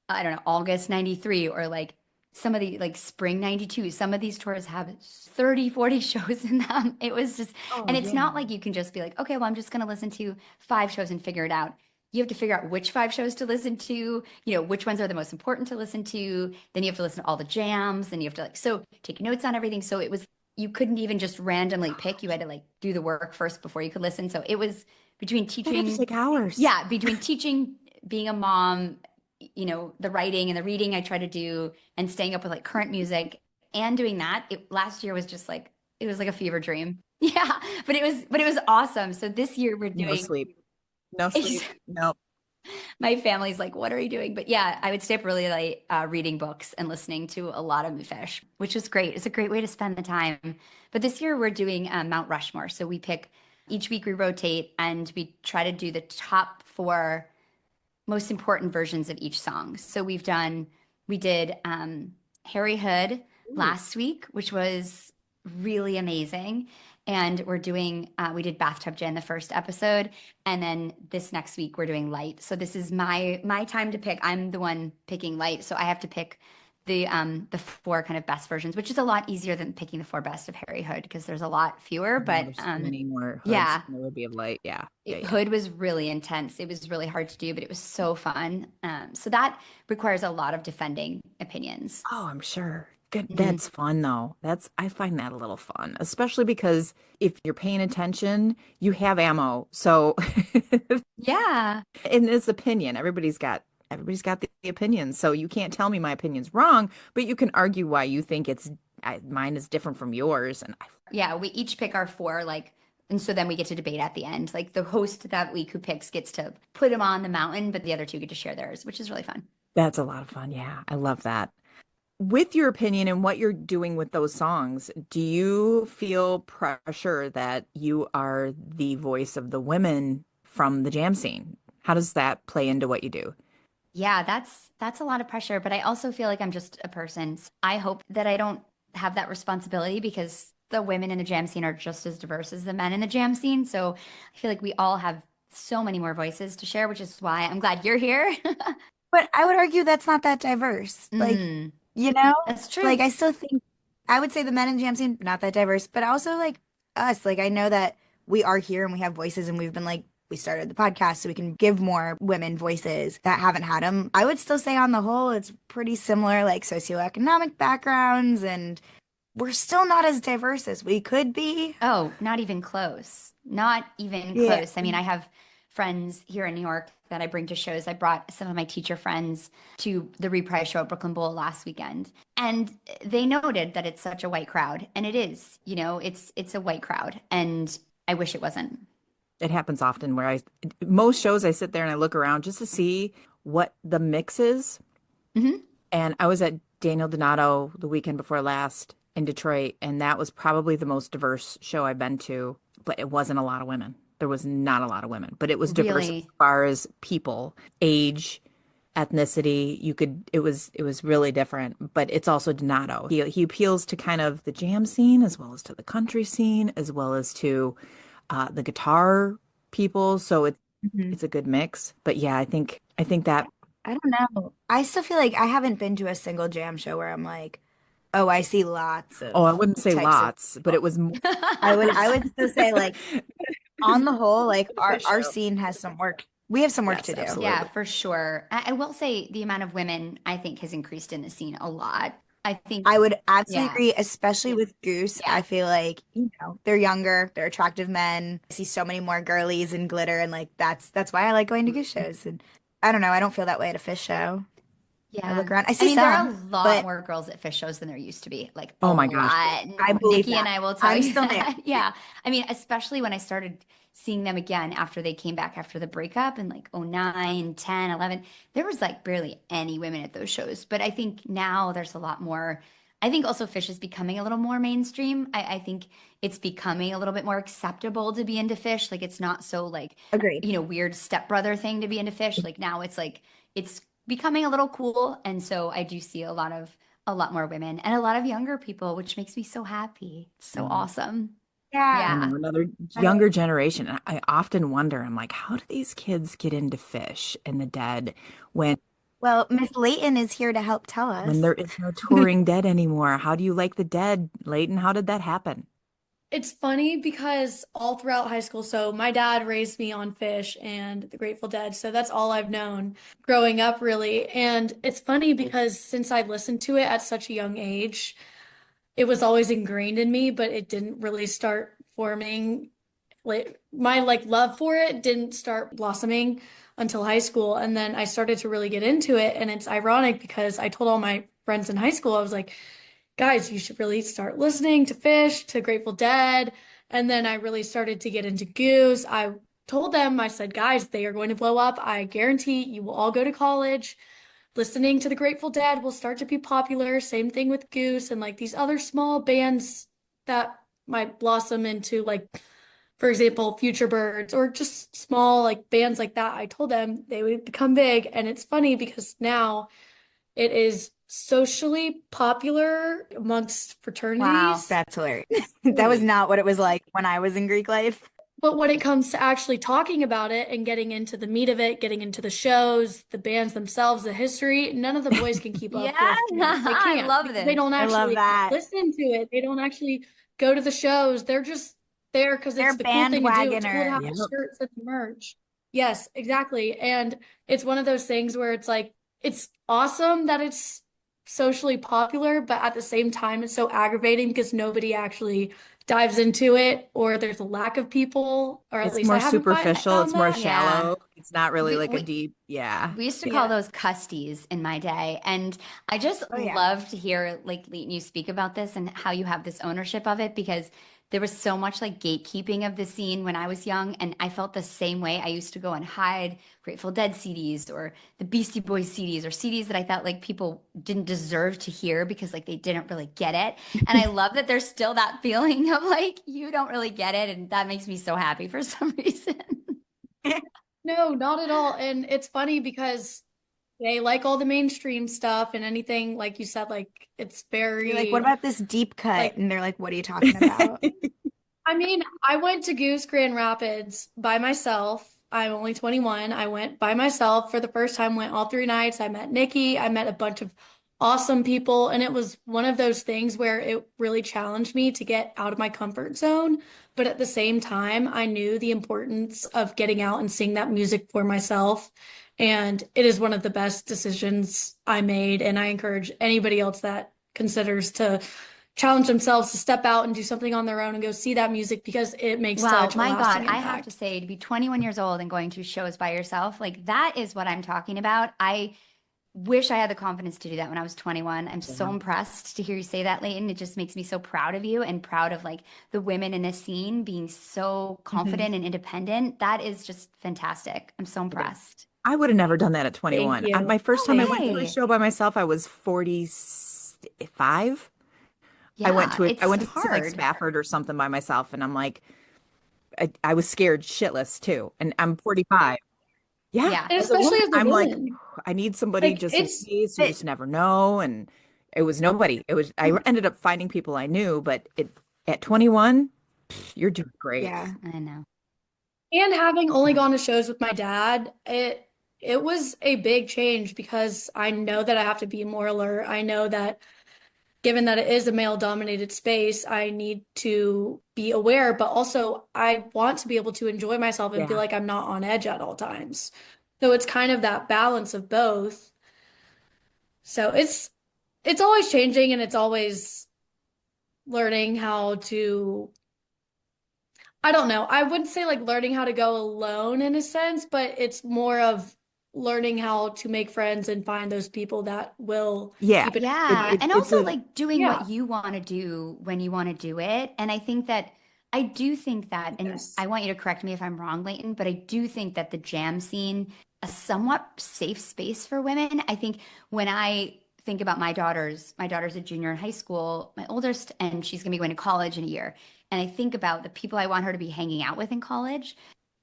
I don't know, August 93 or like some of the like spring 92. Some of these tours have 30, 40 shows in them. It was just,
Oh,
and it's
yeah.
not like you can just be like, okay, well, I'm just going to listen to 5 shows and figure it out. You have to figure out which 5 shows to listen to, which ones are the most important to listen to. Then you have to listen to all the jams. Then you have to take notes on everything. So you couldn't even just randomly pick. You had to like do the work first before you could listen. So it was between
That had to
teaching,
take hours.
yeah, between teaching, being a mom, the writing and the reading I try to do and staying up with like current music and doing that. Last year was just like it was like a fever dream. Yeah, but it was awesome. So this year we're
No
doing
sleep. No sleep. No.
my family's like, what are you doing? But yeah, I would stay up really late reading books and listening to a lot of Fish, which is great. It's a great way to spend the time. But this year we're doing Mount Rushmore. So we pick each week we rotate and we try to do the top four most important versions of each song. So we did Harry Hood
Ooh.
last week, which was really amazing. And we're doing, we did Bathtub Gin the first episode, and then this next week we're doing light. So this is my time to pick. I'm the one picking light, so I have to pick the four kind of best versions, which is a lot easier than picking the four best of Harry Hood because there's a lot fewer.
Yeah,
But
there's so many more hoods
yeah,
than there would be of light. Yeah. Yeah. Yeah.
Hood was really intense. It was really hard to do, but it was so fun. So that requires a lot of defending opinions.
Oh, I'm sure. Good.
Mhm.
That's fun though. I find that a little fun, especially because if you're paying attention, you have ammo. So
Yeah.
in this opinion, everybody's got the opinion. So you can't tell me my opinion's wrong, but you can argue why you think mine is different from yours. And
Yeah, we each pick our four, like, and so then we get to debate at the end. Like the host that week who picks gets to put them on the mountain, but the other two get to share theirs, which is really fun.
that's a lot of fun. Yeah, I love that. With your opinion and what you're doing with those songs, do you feel pressure that you are the voice of the women from the jam scene? How does that play into what you do?
Yeah, that's a lot of pressure, but I also feel like I'm just a person. I hope that I don't have that responsibility because the women in the jam scene are just as diverse as the men in the jam scene. So I feel like we all have so many more voices to share, which is why I'm glad you're here.
But I would argue that's not that diverse. Like,
Mm,
you know,
that's true.
like I still think I would say the men in jam scene not that diverse, but also like us. Like I know that we are here and we have voices, and we've been like we started the podcast so we can give more women voices that haven't had them. I would still say on the whole it's pretty similar, like socioeconomic backgrounds, and we're still not as diverse as we could be.
Oh, not even close. Not even
Yeah.
close. I mean, I have friends here in New York that I bring to shows. I brought some of my teacher friends to the Reprise show at Brooklyn Bowl last weekend, and they noted that it's such a white crowd, and it is. It's a white crowd, and I wish it wasn't.
It happens often where most shows I sit there and I look around just to see what the mix is.
Hmm.
And I was at Daniel Donato the weekend before last in Detroit, and that was probably the most diverse show I've been to, but it wasn't a lot of women. There was not a lot of women, but it was diverse as
Really,
far as people, age, ethnicity. It was really different, but it's also Donato. He appeals to kind of the jam scene as well as to the country scene as well as to the guitar people. So
Mhm.
it's a good mix. But yeah, I think that
I don't know. I still feel like I haven't been to a single jam show where I'm like, oh, I see lots
oh, I
of
wouldn't say
types of
lots, but
people.
it was more
I would still say like on the whole, like
for
our
sure.
scene has some work. We have some work
Yes,
to do.
yeah,
absolutely.
for sure. I will say the amount of women I think has increased in the scene a lot. I think,
I would absolutely
yeah,
agree, especially with Goose. I
yeah.
feel like, they're younger, they're attractive men. I see so many more girlies and glitter, and like that's why I like going to Goose shows. And I don't know, I don't feel that way at a Fish show. I
Yeah.
look around, I
I
see
mean, there are a
some,
lot
but
more girls at fish shows than there used to be, like a
Oh my gosh.
lot.
I believe
Nikki
that.
and I will tell
I'm
you
still there.
that. Yeah. I mean, especially when I started seeing them again after they came back after the breakup in like '09, 10, 11, there was like barely any women at those shows. But I think now there's a lot more. I think also Fish is becoming a little more mainstream. I think it's becoming a little bit more acceptable to be into Fish. Like it's not so like,
Agreed.
weird stepbrother thing to be into Fish. Like now it's becoming a little cool. And so I do see a lot more women and a lot of younger people, which makes me so happy. It's so
Um,
awesome.
I
Yeah.
Yeah.
know another
I-
younger generation. And I often wonder, I'm like, how do these kids get into Fish and the Dead when
Well, Miss Layton is here to help tell
when
us.
there is no touring Dead anymore? How do you like the Dead, Leighton? How did that happen?
It's funny because all throughout high school, so my dad raised me on Fish and the Grateful Dead, so that's all I've known growing up, really. And it's funny because since I listened to it at such a young age, it was always ingrained in me, but it didn't really start forming like my love for it didn't start blossoming until high school. And then I started to really get into it. And it's ironic because I told all my friends in high school, I was like, guys, you should really start listening to Fish, to Grateful Dead. And then I really started to get into Goose. I told them, I said, guys, they are going to blow up. I guarantee you will all go to college. Listening to the Grateful Dead will start to be popular. Same thing with Goose and like these other small bands that might blossom into like, for example, Future Birds or just small like bands like that. I told them they would become big. And it's funny because now it is socially popular amongst
Wow,
fraternities.
that's hilarious. That was not what it was like when I was in Greek life.
But when it comes to actually talking about it and getting into the meat of it, getting into the shows, the bands themselves, the history, none of the boys can keep
Yeah,
up with me. They
I
can't
love
because they
this.
don't
I love
actually
that.
listen to it. They don't actually go to the shows. They're just there because
They're
it's the cool thing to do. It's cool to
bandwagoner.
have
Yep.
the shirts and the merch. Yes, exactly. And it's one of those things where it's like, it's awesome that it's socially popular, but at the same time, it's so aggravating because nobody actually dives into it, or there's a lack of people, or at
It's
least I
more
haven't
superficial,
found
it's more
that.
Yeah.
shallow. It's not really
We,
like a
we
deep, yeah.
we used to call
Yeah.
those custies in my day. And I just
Oh yeah.
love to hear like Leighton, you speak about this and how you have this ownership of it because there was so much like gatekeeping of the scene when I was young. And I felt the same way. I used to go and hide Grateful Dead CDs or the Beastie Boys CDs or CDs that I thought like people didn't deserve to hear because like they didn't really get it. And I love that there's still that feeling of like you don't really get it. And that makes me so happy for some reason.
No, not at all. And it's funny because they like all the mainstream stuff and anything, like you said, like it's
You're like, what
very
about this deep cut?
like
And they're like, what are you talking about?
I mean, I went to Goose Grand Rapids by myself. I'm only 21. I went by myself for the first time, went all 3 nights. I met Nikki. I met a bunch of awesome people. And it was one of those things where it really challenged me to get out of my comfort zone. But at the same time, I knew the importance of getting out and seeing that music for myself. And it is one of the best decisions I made. And I encourage anybody else that considers to challenge themselves to step out and do something on their own and go see that music because it makes
Wow,
such a
my God,
lasting
I have to
impact.
say, to be 21 years old and going to shows by yourself, like that is what I'm talking about. I wish I had the confidence to do that when I was 21. I'm so
Yeah.
impressed to hear you say that, Leighton. It just makes me so proud of you and proud of like the women in this scene being so
Mhm.
confident and independent. That is just fantastic. I'm so
It is.
impressed.
I would have never done that at
Thank
21.
you.
My first time I
No
went to a
way.
show by myself, I was 45.
Yeah,
I
it's
went to see like
hard.
Spafford or something by myself, and I'm like, I was scared shitless too. And I'm 45. Yeah,
Yeah.
And
as a
especially
woman,
as a
I'm like,
woman,
I need somebody
like
just in
it's
case. You
But
just never know. And it was nobody. I ended up finding people I knew, but at 21, you're doing great.
yeah,
I know.
and having only gone to shows with my dad, it was a big change because I know that I have to be more alert. I know that given that it is a male dominated space, I need to be aware, but also I want to be able to enjoy myself and feel
Yeah.
like I'm not on edge at all times. So it's kind of that balance of both. So it's always changing and it's always learning how to, I don't know. I wouldn't say like learning how to go alone in a sense, but it's more of learning how to make friends and find those people that will
Yeah.
keep it.
Yeah. And
It's
also
a,
like doing what
Yeah.
you want to do when you want to do it. And I think that I do think that, and
Yes.
I want you to correct me if I'm wrong, Leighton, but I do think that the jam scene, a somewhat safe space for women. I think when I think about my daughter's a junior in high school, my oldest, and she's gonna be going to college in a year. And I think about the people I want her to be hanging out with in college.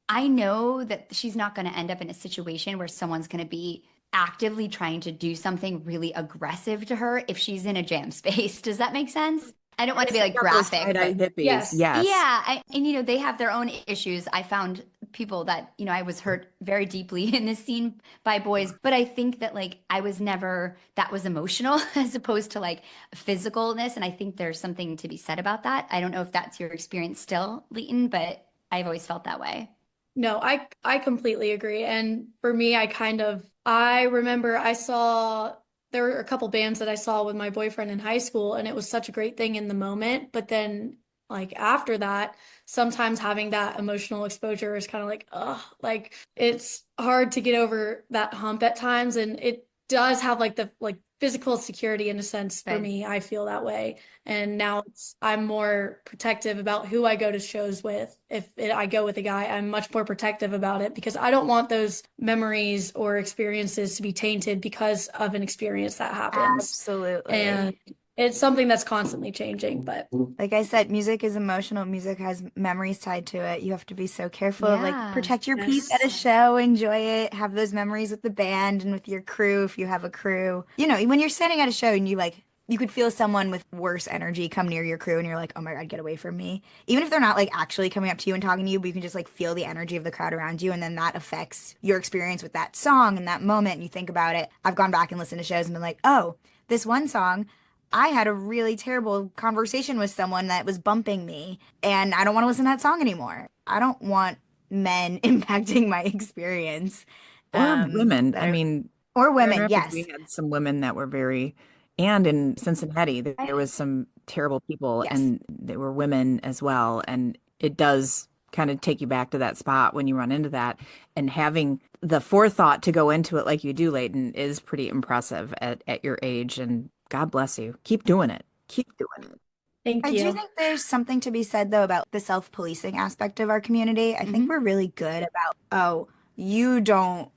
I know that she's not going to end up in a situation where someone's going to be actively trying to do something really aggressive to her if she's in a jam space. Does that make sense? I don't want to be
yes,
like
you got those
graphic,
side-eye
but
hippies.
Yes.
Yes.
yeah, and they have their own issues. I found people that, I was hurt very deeply in this scene by boys, but I think that like I was never that was emotional as opposed to like physicalness. And I think there's something to be said about that. I don't know if that's your experience still, Leighton, but I've always felt that way.
No, I completely agree. And for me, I remember I saw there were a couple bands that I saw with my boyfriend in high school, and it was such a great thing in the moment. But then like after that, sometimes having that emotional exposure is kind of like, ugh, like it's hard to get over that hump at times. And it does have like the like physical security in a sense for
Good.
me. I feel that way. And now I'm more protective about who I go to shows with. I go with a guy, I'm much more protective about it because I don't want those memories or experiences to be tainted because of an experience that happens. And
absolutely.
it's something that's constantly changing, but
Like I said, music is emotional. Music has memories tied to it. You have to be so careful. Like,
Yeah.
protect your peace at
yes.
a show, enjoy it, have those memories with the band and with your crew if you have a crew. You know, when you're standing at a show and you could feel someone with worse energy come near your crew and you're like, oh my God, get away from me. Even if they're not like actually coming up to you and talking to you, but you can just like feel the energy of the crowd around you. And then that affects your experience with that song and that moment. And you think about it. I've gone back and listened to shows and been like, oh, this one song. I had a really terrible conversation with someone that was bumping me, and I don't want to listen to that song anymore. I don't want men impacting my experience.
Or women.
That
I
are,
mean,
or
Grand
women,
Rapids, we
yes,
had some women that were very, and in Cincinnati, there was some terrible people,
yes.
and they were women as well. And it does kind of take you back to that spot when you run into that. And having the forethought to go into it like you do, Leighton, is pretty impressive at your age. And God bless you. Keep doing it. Keep doing it.
Thank
I do
you.
think there's something to be said, though, about the self-policing aspect of our community. I think
Hmm.
we're really good about, oh, you don't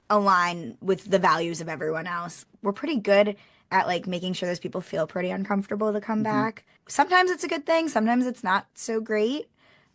align with the values of everyone else. We're pretty good at like making sure those people feel pretty uncomfortable to come
Mhm.
back. Sometimes it's a good thing, sometimes it's not so great.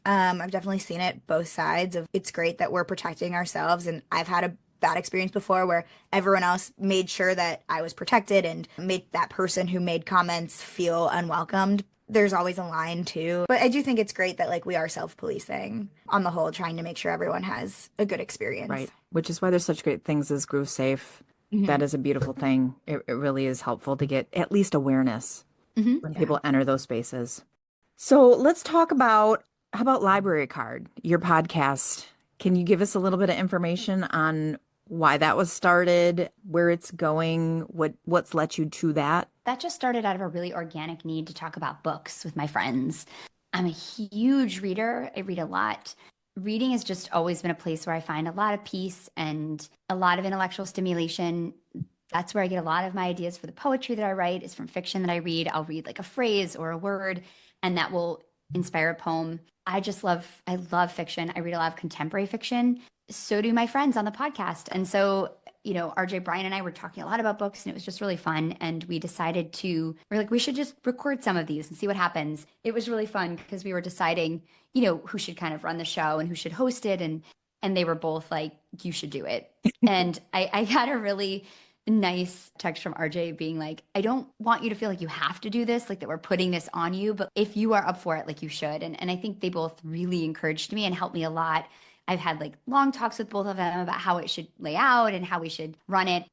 I've definitely seen it both sides of it's great that we're protecting ourselves, and I've had a bad experience before where everyone else made sure that I was protected and made that person who made comments feel unwelcomed. There's always a line too. But I do think it's great that like we are self-policing on the whole, trying to make sure everyone has a good experience.
Right. Which is why there's such great things as Groove Safe. That
Hmm.
is a beautiful thing. It really is helpful to get at least awareness
Hmm.
when
Yeah.
people enter those spaces. So let's talk about how about Library Card, your podcast? Can you give us a little bit of information on why that was started, where it's going, what's led you to that?
That just started out of a really organic need to talk about books with my friends. I'm a huge reader. I read a lot. Reading has just always been a place where I find a lot of peace and a lot of intellectual stimulation. That's where I get a lot of my ideas for the poetry that I write is from fiction that I read. I'll read like a phrase or a word, and that will inspire a poem. I love fiction. I read a lot of contemporary fiction. So do my friends on the podcast. And so, RJ, Brian, and I were talking a lot about books, and it was just really fun. And we decided we're like, we should just record some of these and see what happens. It was really fun because we were deciding, who should kind of run the show and who should host it. And they were both like, you should do it. And I got a really nice text from RJ being like, I don't want you to feel like you have to do this, like that we're putting this on you, but if you are up for it, like you should. And I think they both really encouraged me and helped me a lot. I've had like long talks with both of them about how it should lay out and how we should run it.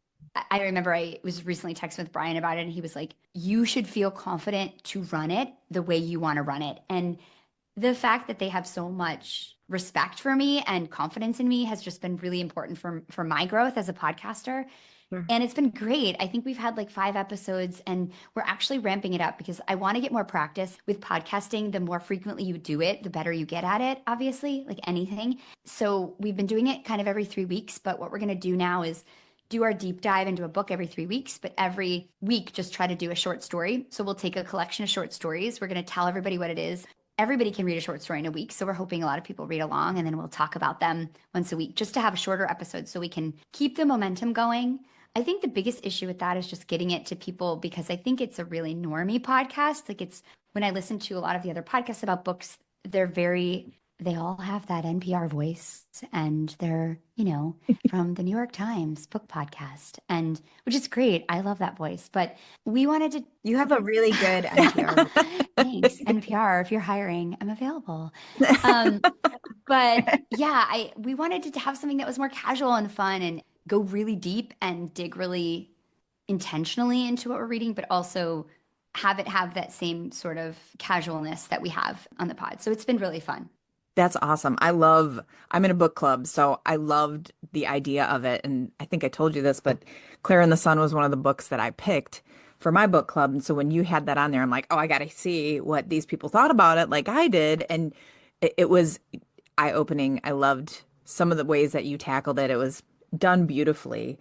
I remember I was recently texting with Brian about it, and he was like, you should feel confident to run it the way you want to run it. And the fact that they have so much respect for me and confidence in me has just been really important for my growth as a podcaster.
Sure.
And it's been great. I think we've had like 5 episodes, and we're actually ramping it up because I want to get more practice with podcasting. The more frequently you do it, the better you get at it, obviously, like anything. So we've been doing it kind of every 3 weeks. But what we're going to do now is do our deep dive into a book every 3 weeks, but every week just try to do a short story. So we'll take a collection of short stories. We're going to tell everybody what it is. Everybody can read a short story in a week. So we're hoping a lot of people read along, and then we'll talk about them once a week just to have a shorter episode so we can keep the momentum going. I think the biggest issue with that is just getting it to people because I think it's a really normie podcast. Like it's when I listen to a lot of the other podcasts about books, they all have that NPR voice, and they're, from the New York Times book podcast, and which is great. I love that voice, but we wanted to.
You have a really good NPR voice.
Thanks, NPR. If you're hiring, I'm available. Um, but yeah, we wanted to have something that was more casual and fun and go really deep and dig really intentionally into what we're reading, but also have it have that same sort of casualness that we have on the pod. So it's been really fun.
That's awesome. I'm in a book club, so I loved the idea of it. And I think I told you this, but Claire and the Sun was one of the books that I picked for my book club. And so when you had that on there, I'm like, oh, I got to see what these people thought about it, like I did. And it was eye-opening. I loved some of the ways that you tackled it. It was done beautifully.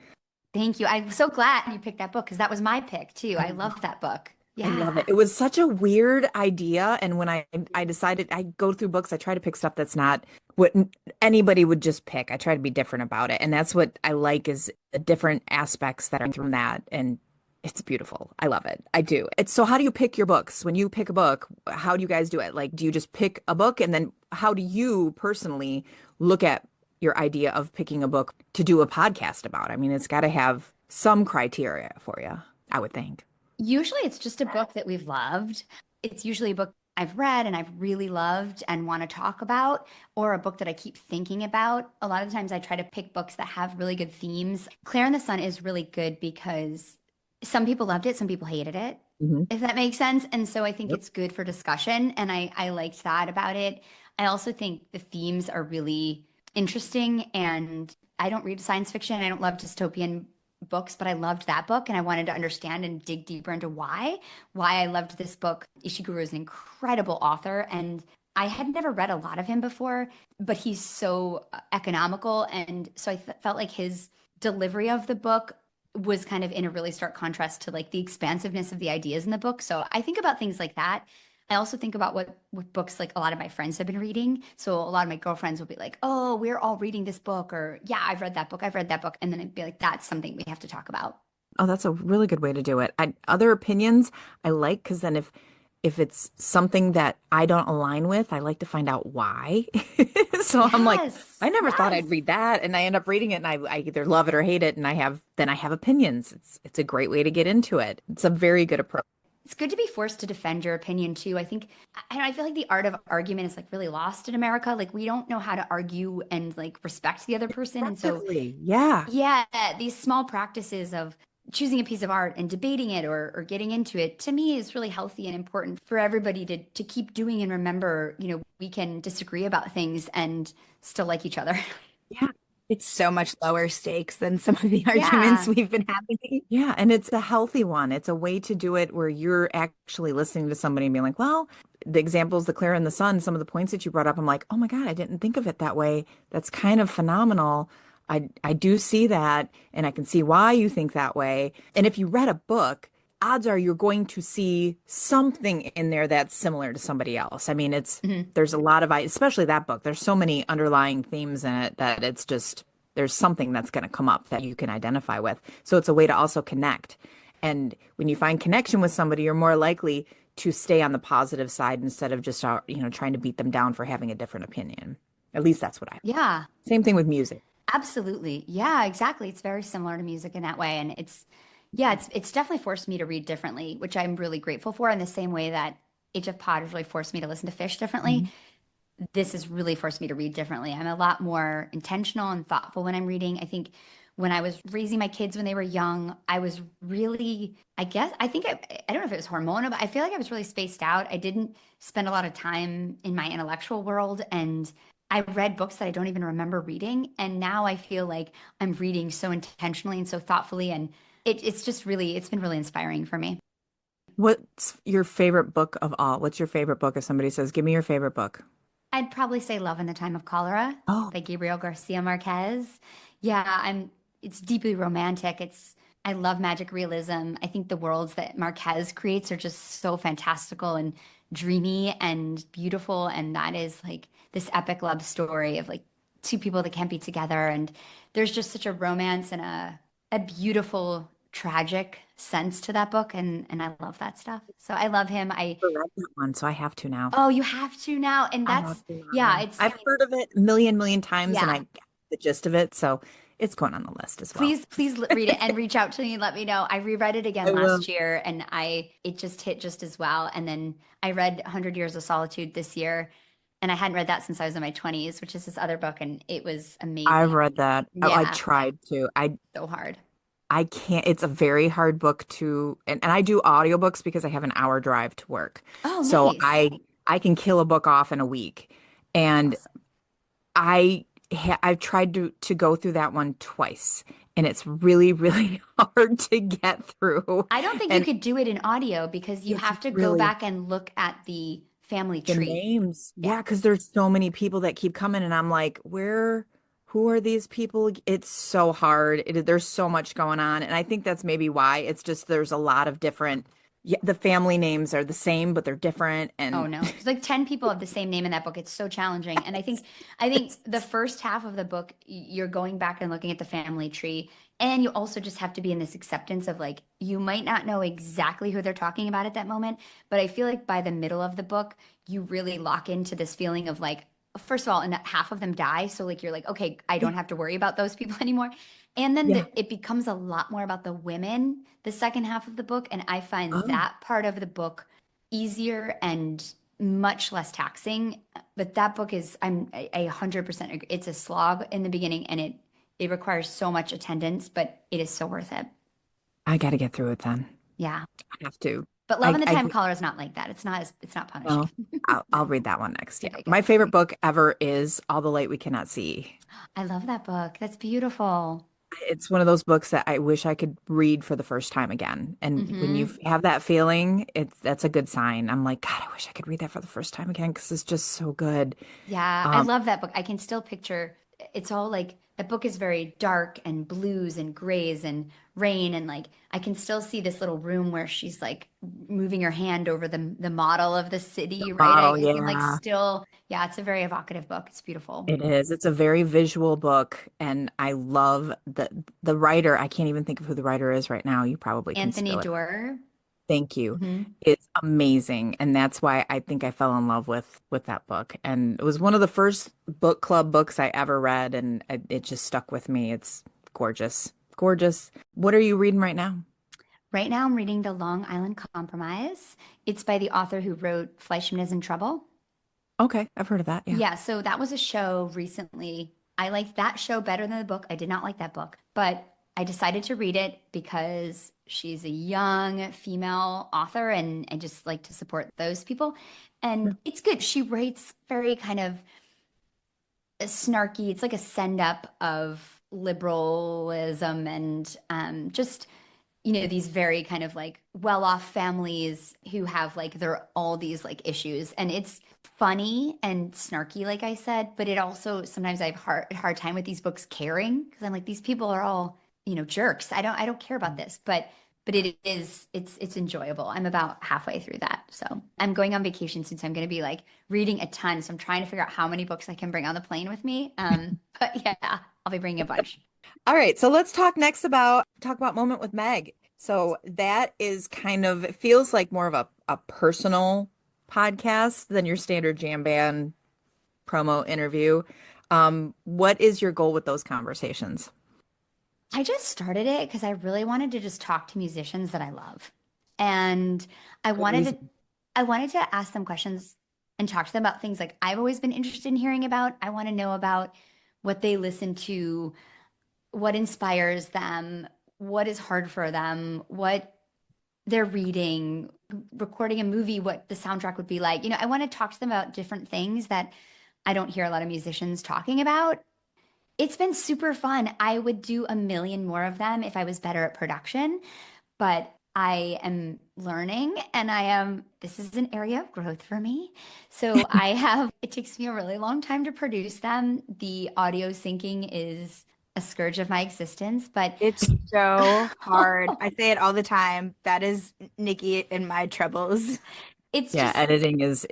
Thank you. I'm so glad you picked that book because that was my pick too. I love that book.
I love it.
Yeah.
It was such a weird idea. And when I decided I go through books, I try to pick stuff that's not what anybody would just pick. I try to be different about it. And that's what I like is the different aspects that are from that. And It's beautiful. I love it. I do. It's so how do you pick your books? When you pick a book, how do you guys do it? Like, do you just pick a book and then how do you personally look at your idea of picking a book to do a podcast about? I mean, it's got to have some criteria for you, I would think.
Usually it's just a book that we've loved. It's usually a book I've read and I've really loved and want to talk about, or a book that I keep thinking about. A lot of the times I try to pick books that have really good themes. Claire and the Sun is really good because some people loved it, some people hated it,
Hmm.
if that makes sense. And so I think
Yep.
it's good for discussion. And I liked that about it. I also think the themes are really interesting. And I don't read science fiction. I don't love dystopian books, but I loved that book and I wanted to understand and dig deeper into why I loved this book. Ishiguro is an incredible author and I had never read a lot of him before, but he's so economical. And so felt like his delivery of the book was kind of in a really stark contrast to like the expansiveness of the ideas in the book. So I think about things like that. I also think about what books like a lot of my friends have been reading. So a lot of my girlfriends will be like, "Oh, we're all reading this book," or "Yeah, I've read that book. I've read that book," and then it'd be like, "That's something we have to talk about."
Oh, that's a really good way to do it. Other opinions I like because then if it's something that I don't align with, I like to find out why. So I'm like, I
Yes,
never thought I'd
yes.
read that, and I end up reading it, and I either love it or hate it, and I have opinions. It's a great way to get into it. It's a very good approach.
It's good to be forced to defend your opinion too. I think, and I feel like the art of argument is like really lost in America. Like we don't know how to argue and like respect the other person, and so
Effectively, yeah.
yeah, these small practices of choosing a piece of art and debating it or getting into it to me is really healthy and important for everybody to keep doing and remember, we can disagree about things and still like each other.
Yeah.
It's so much lower stakes than some of the arguments
Yeah.
we've been having.
Yeah, and it's a healthy one. It's a way to do it where you're actually listening to somebody and being like, well, the examples, the Claire and the Sun, some of the points that you brought up, I'm like, oh my God, I didn't think of it that way. That's kind of phenomenal. I do see that, and I can see why you think that way. And if you read a book, odds are you're going to see something in there that's similar to somebody else. I mean,
Mhm.
there's a lot of, especially that book, there's so many underlying themes in it that it's just, there's something that's going to come up that you can identify with. So it's a way to also connect. And when you find connection with somebody, you're more likely to stay on the positive side instead of just, trying to beat them down for having a different opinion. At least that's what I.
Yeah,
Same thing with music.
absolutely. Yeah, exactly. It's very similar to music in that way. And yeah, it's definitely forced me to read differently, which I'm really grateful for in the same way that Age of Pod has really forced me to listen to Fish differently.
Mhm.
This has really forced me to read differently. I'm a lot more intentional and thoughtful when I'm reading. I think when I was raising my kids when they were young, I was really, I think I don't know if it was hormonal, but I feel like I was really spaced out. I didn't spend a lot of time in my intellectual world and I read books that I don't even remember reading. And now I feel like I'm reading so intentionally and so thoughtfully. And it's been really inspiring for me.
What's your favorite book of all? What's your favorite book if somebody says, give me your favorite book?
I'd probably say Love in the Time of Cholera
Oh,
by Gabriel Garcia Marquez. Yeah, it's deeply romantic. I love magic realism. I think the worlds that Marquez creates are just so fantastical and dreamy and beautiful. And that is like this epic love story of like two people that can't be together. And there's just such a romance and a beautiful, tragic sense to that book. And I love that stuff. So I love him.
never read that one, so I have to now.
Oh, you have to now. And
I have
that's,
to
yeah,
now. I've heard of it a million times, and I
yeah.
get the gist of it, so it's going on the list as well.
Please read it and reach out to me and let me know. I reread it
I
again
will.
last year and it just hit just as well. And then I read 100 Years of Solitude this year and I hadn't read that since I was in my 20s, which is this other book and it was
I've
amazing.
read that. I
Yeah,
tried to.
so hard.
I can't. It's a very hard book to, and I do audiobooks because I have an hour drive to work,
Oh,
so
nice.
I can kill a book off in a week, and
Awesome.
I've tried to go through that one twice, and it's really hard to get through,
I don't think you
and
could do it in audio because you
it's
have to go
really
back and look at the family
the
tree.
names.
Yeah.
Yeah, because there's so many people that keep coming, and I'm like, who are these people? It's so hard. There's so much going on, and I think that's maybe why. It's just there's a lot of different. Yeah, the family names are the same, but they're different.
Oh
And
no. There's like 10 people have the same name in that book. It's so challenging. And I think the first half of the book, you're going back and looking at the family tree. And you also just have to be in this acceptance of like, you might not know exactly who they're talking about at that moment. But I feel like by the middle of the book, you really lock into this feeling of like, first of all, and half of them die. So like you're like, okay, I
yeah,
don't have to worry about those people anymore. And then
yeah.
it becomes a lot more about the women, the second half of the book. And I find
Oh,
that part of the book easier and much less taxing. But that book is, I'm a 100% agree. It's a slog in the beginning and it requires so much attendance, but it is so worth it.
I got to get through it then.
Yeah.
I have to.
But Love in the
I
Time Caller is not like that. It's not punishing.
well, I'll read that one next. Yeah.
Okay,
My
good.
favorite book ever is All the Light We Cannot See.
I love that book. That's beautiful.
It's one of those books that I wish I could read for the first time again. And when you
Hmm.
have that feeling, that's a good sign. I'm like, God, I wish I could read that for the first time again because it's just so good.
Yeah, I
Um,
love that book. I can still picture it's all like that book is very dark and blues and grays and rain and like I can still see this little room where she's like moving her hand over the model of the
the
city, right?
model,
I can like
yeah.
still, yeah, it's a very evocative book. It's beautiful.
It is. It's a very visual book, and I love the writer. I can't even think of who the writer is right now. You probably can
Anthony
spell it.
Doerr.
Thank you.
Hmm.
It's amazing, and that's why I think I fell in love with that book. And it was one of the first book club books I ever read, and it just stuck with me. It's gorgeous, gorgeous. What are you reading right now?
Right now I'm reading The Long Island Compromise. It's by the author who wrote Fleischman is in Trouble.
Okay, I've heard of that. Yeah.
Yeah, so that was a show recently. I liked that show better than the book. I did not like that book, but I decided to read it because she's a young female author and I just like to support those people.
Yeah.
And it's good. She writes very kind of snarky. It's like a send up of liberalism and just these very kind of like well-off families who have like their all these like issues. And it's funny and snarky, like I said, but it also sometimes I have hard time with these books caring because I'm like, these people are all, jerks. I don't care about this. But it's enjoyable. I'm about halfway through that. So I'm going on vacation since I'm gonna be like reading a ton. So I'm trying to figure out how many books I can bring on the plane with me. But yeah, I'll be bringing a bunch.
All right, so let's talk about Moment with Meg. So that is kind of it feels like more of a personal podcast than your standard jam band promo interview. What is your goal with those conversations?
I just started it because I really wanted to just talk to musicians that I love. And I
Good
wanted to
reason.
I wanted to ask them questions and talk to them about things like I've always been interested in hearing about. I want to know about what they listen to, what inspires them, what is hard for them, what they're reading, recording a movie, what the soundtrack would be like. I want to talk to them about different things that I don't hear a lot of musicians talking about. It's been super fun. I would do a million more of them if I was better at production, but I am learning and this is an area of growth for me. So it takes me a really long time to produce them. The audio syncing is a scourge of my existence, but
It's so hard. I say it all the time. That is Nikki and my troubles.
it's
Yeah,
just
editing is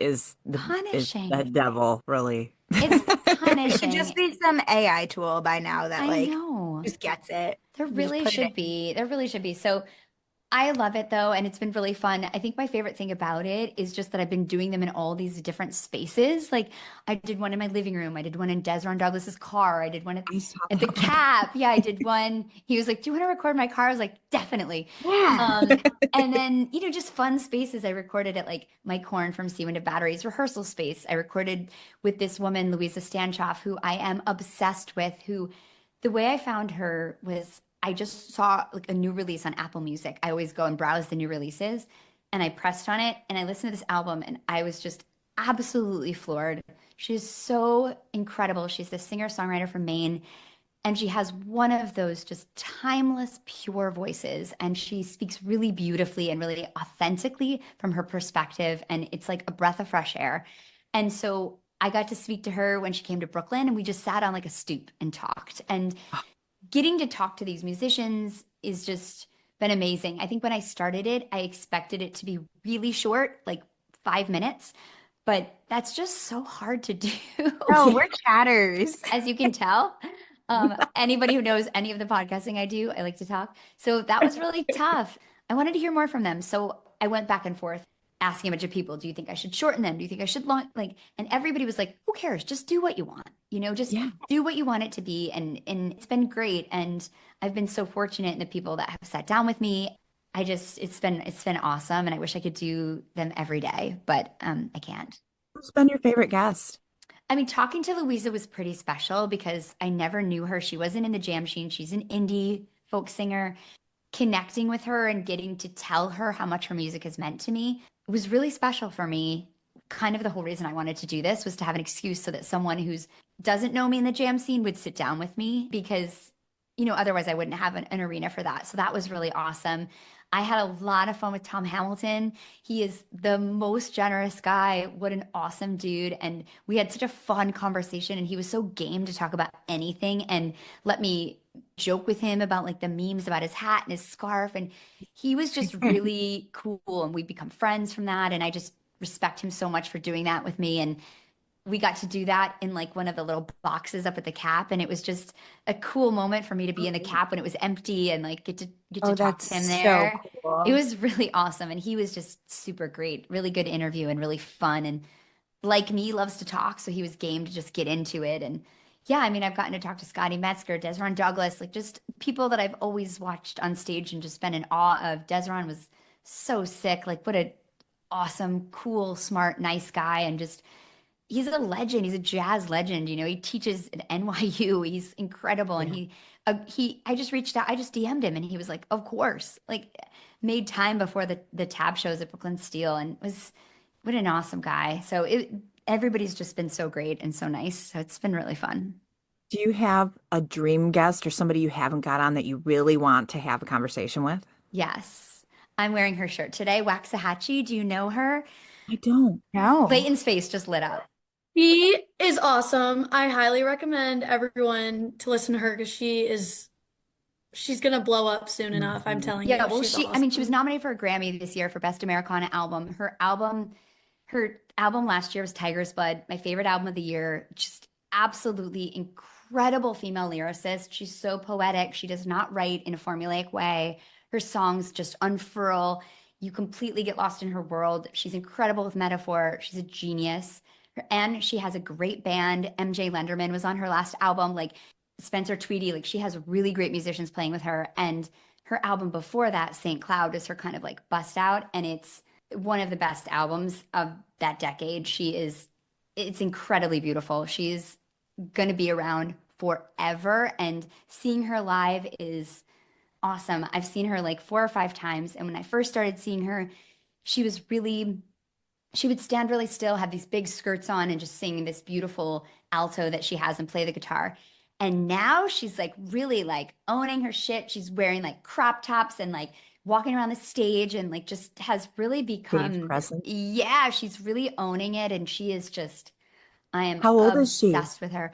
the
punishing.
devil, really.
It's
It should just
punishing.
be some AI tool by now that
I
like
know.
just gets it.
There
You just
really
put it
should
in.
be. There really should be. So I love it though, and it's been really fun. I think my favorite thing about it is just that I've been doing them in all these different spaces. Like I did one in my living room, I did one in Desron Douglas's car, I did one
I saw
at the
that one.
Cap. Yeah, I did one. He was like, "Do you want to record my car?" I was like, "Definitely."
Yeah.
And then just fun spaces. I recorded at like Mike Horn from Sea Wind of Batteries rehearsal space. I recorded with this woman, Louisa Stanchoff, who I am obsessed with. Who the way I found her was I just saw like a new release on Apple Music. I always go and browse the new releases and I pressed on it and I listened to this album and I was just absolutely floored. She's so incredible. She's the singer-songwriter from Maine and she has one of those just timeless, pure voices and she speaks really beautifully and really authentically from her perspective and it's like a breath of fresh air. And so I got to speak to her when she came to Brooklyn and we just sat on like a stoop and talked. And getting to talk to these musicians is just been amazing. I think when I started it, I expected it to be really short, like 5 minutes, but that's just so hard to do,
No, we're chatters.
as you can tell. Anybody who knows any of the podcasting I do, I like to talk. So that was really tough. I wanted to hear more from them. So I went back and forth asking a bunch of people, do you think I should shorten them? Do you think I should long like, and everybody was like, who cares? Just do what you want. Just
Yeah.
do what you want it to be. And it's been great. And I've been so fortunate in the people that have sat down with me. It's been awesome. And I wish I could do them every day, but I can't.
Who's been your favorite guest?
I mean, talking to Louisa was pretty special because I never knew her. She wasn't in the jam scene. She's an indie folk singer. Connecting with her and getting to tell her how much her music has meant to me was really special for me. Kind of the whole reason I wanted to do this was to have an excuse so that someone who's doesn't know me in the jam scene would sit down with me because, otherwise I wouldn't have an arena for that. So that was really awesome. I had a lot of fun with Tom Hamilton. He is the most generous guy. What an awesome dude. And we had such a fun conversation, and he was so game to talk about anything and let me joke with him about like the memes about his hat and his scarf. And he was just really cool. And we become friends from that. And I just respect him so much for doing that with me. And we got to do that in like one of the little boxes up at the Cap, and it was just a cool moment for me to be in the Cap when it was empty and like get to
Oh,
talk
that's
to him
so
there. It
cool.
was really awesome, and he was just super great, really good interview and really fun, and like me loves to talk, so he was game to just get into it. And yeah, I mean, I've gotten to talk to Scotty Metzger, Desron Douglas, like just people that I've always watched on stage and just been in awe of. Desron was so sick, like what a awesome, cool, smart, nice guy, and just he's a legend. He's a jazz legend. He teaches at NYU. He's incredible. And
Yeah.
I just reached out. I just DM'd him, and he was like, "Of course." Like, made time before the tab shows at Brooklyn Steel, and was what an awesome guy. So everybody's just been so great and so nice. So it's been really fun.
Do you have a dream guest or somebody you haven't got on that you really want to have a conversation with?
Yes, I'm wearing her shirt today. Waxahachie. Do you know her?
I don't.
No.
Leighton's face just lit up.
She is awesome. I highly recommend everyone to listen to her because she's gonna blow up soon enough. I'm
Mhm.
telling
Yeah,
you,
well,
she's
I mean, she was
awesome.
nominated for a Grammy this year for Best Americana Album. Her album last year was Tiger's Blood, my favorite album of the year. Just absolutely incredible female lyricist. She's so poetic. She does not write in a formulaic way. Her songs just unfurl. You completely get lost in her world. She's incredible with metaphor. She's a genius. And she has a great band. MJ Lenderman was on her last album. Like Spencer Tweedy, like she has really great musicians playing with her. And her album before that, St. Cloud, is her kind of like bust out. And it's one of the best albums of that decade. It's incredibly beautiful. She's going to be around forever. And seeing her live is awesome. I've seen her like 4 or 5 times. And when I first started seeing her, she was really she would stand really still, have these big skirts on, and just sing this beautiful alto that she has and play the guitar. And now she's like really like owning her shit. She's wearing like crop tops and like walking around the stage and like just has really
Stage
become,
presence.
yeah, she's really owning it. And she is just, I am
How old is she?
obsessed with her.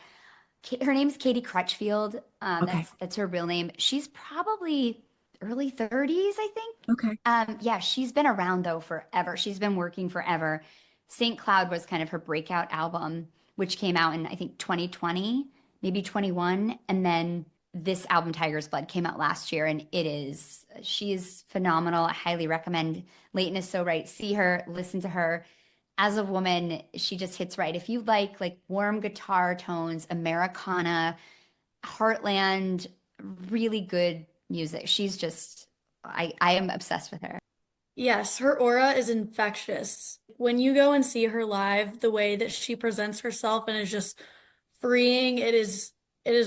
Her name's Katie Crutchfield.
Okay.
That's her real name. She's probably early 30s, I think.
Okay.
Yeah, she's been around though forever. She's been working forever. St. Cloud was kind of her breakout album, which came out in I think 2020, maybe 21, and then this album Tiger's Blood came out last year, and she is phenomenal. I highly recommend. Leighton is so right. See her, listen to her. As a woman, she just hits right. If you like warm guitar tones, Americana, Heartland, really good music. She's just I am obsessed with her.
Yes, her aura is infectious. When you go and see her live, the way that she presents herself and is just freeing, it is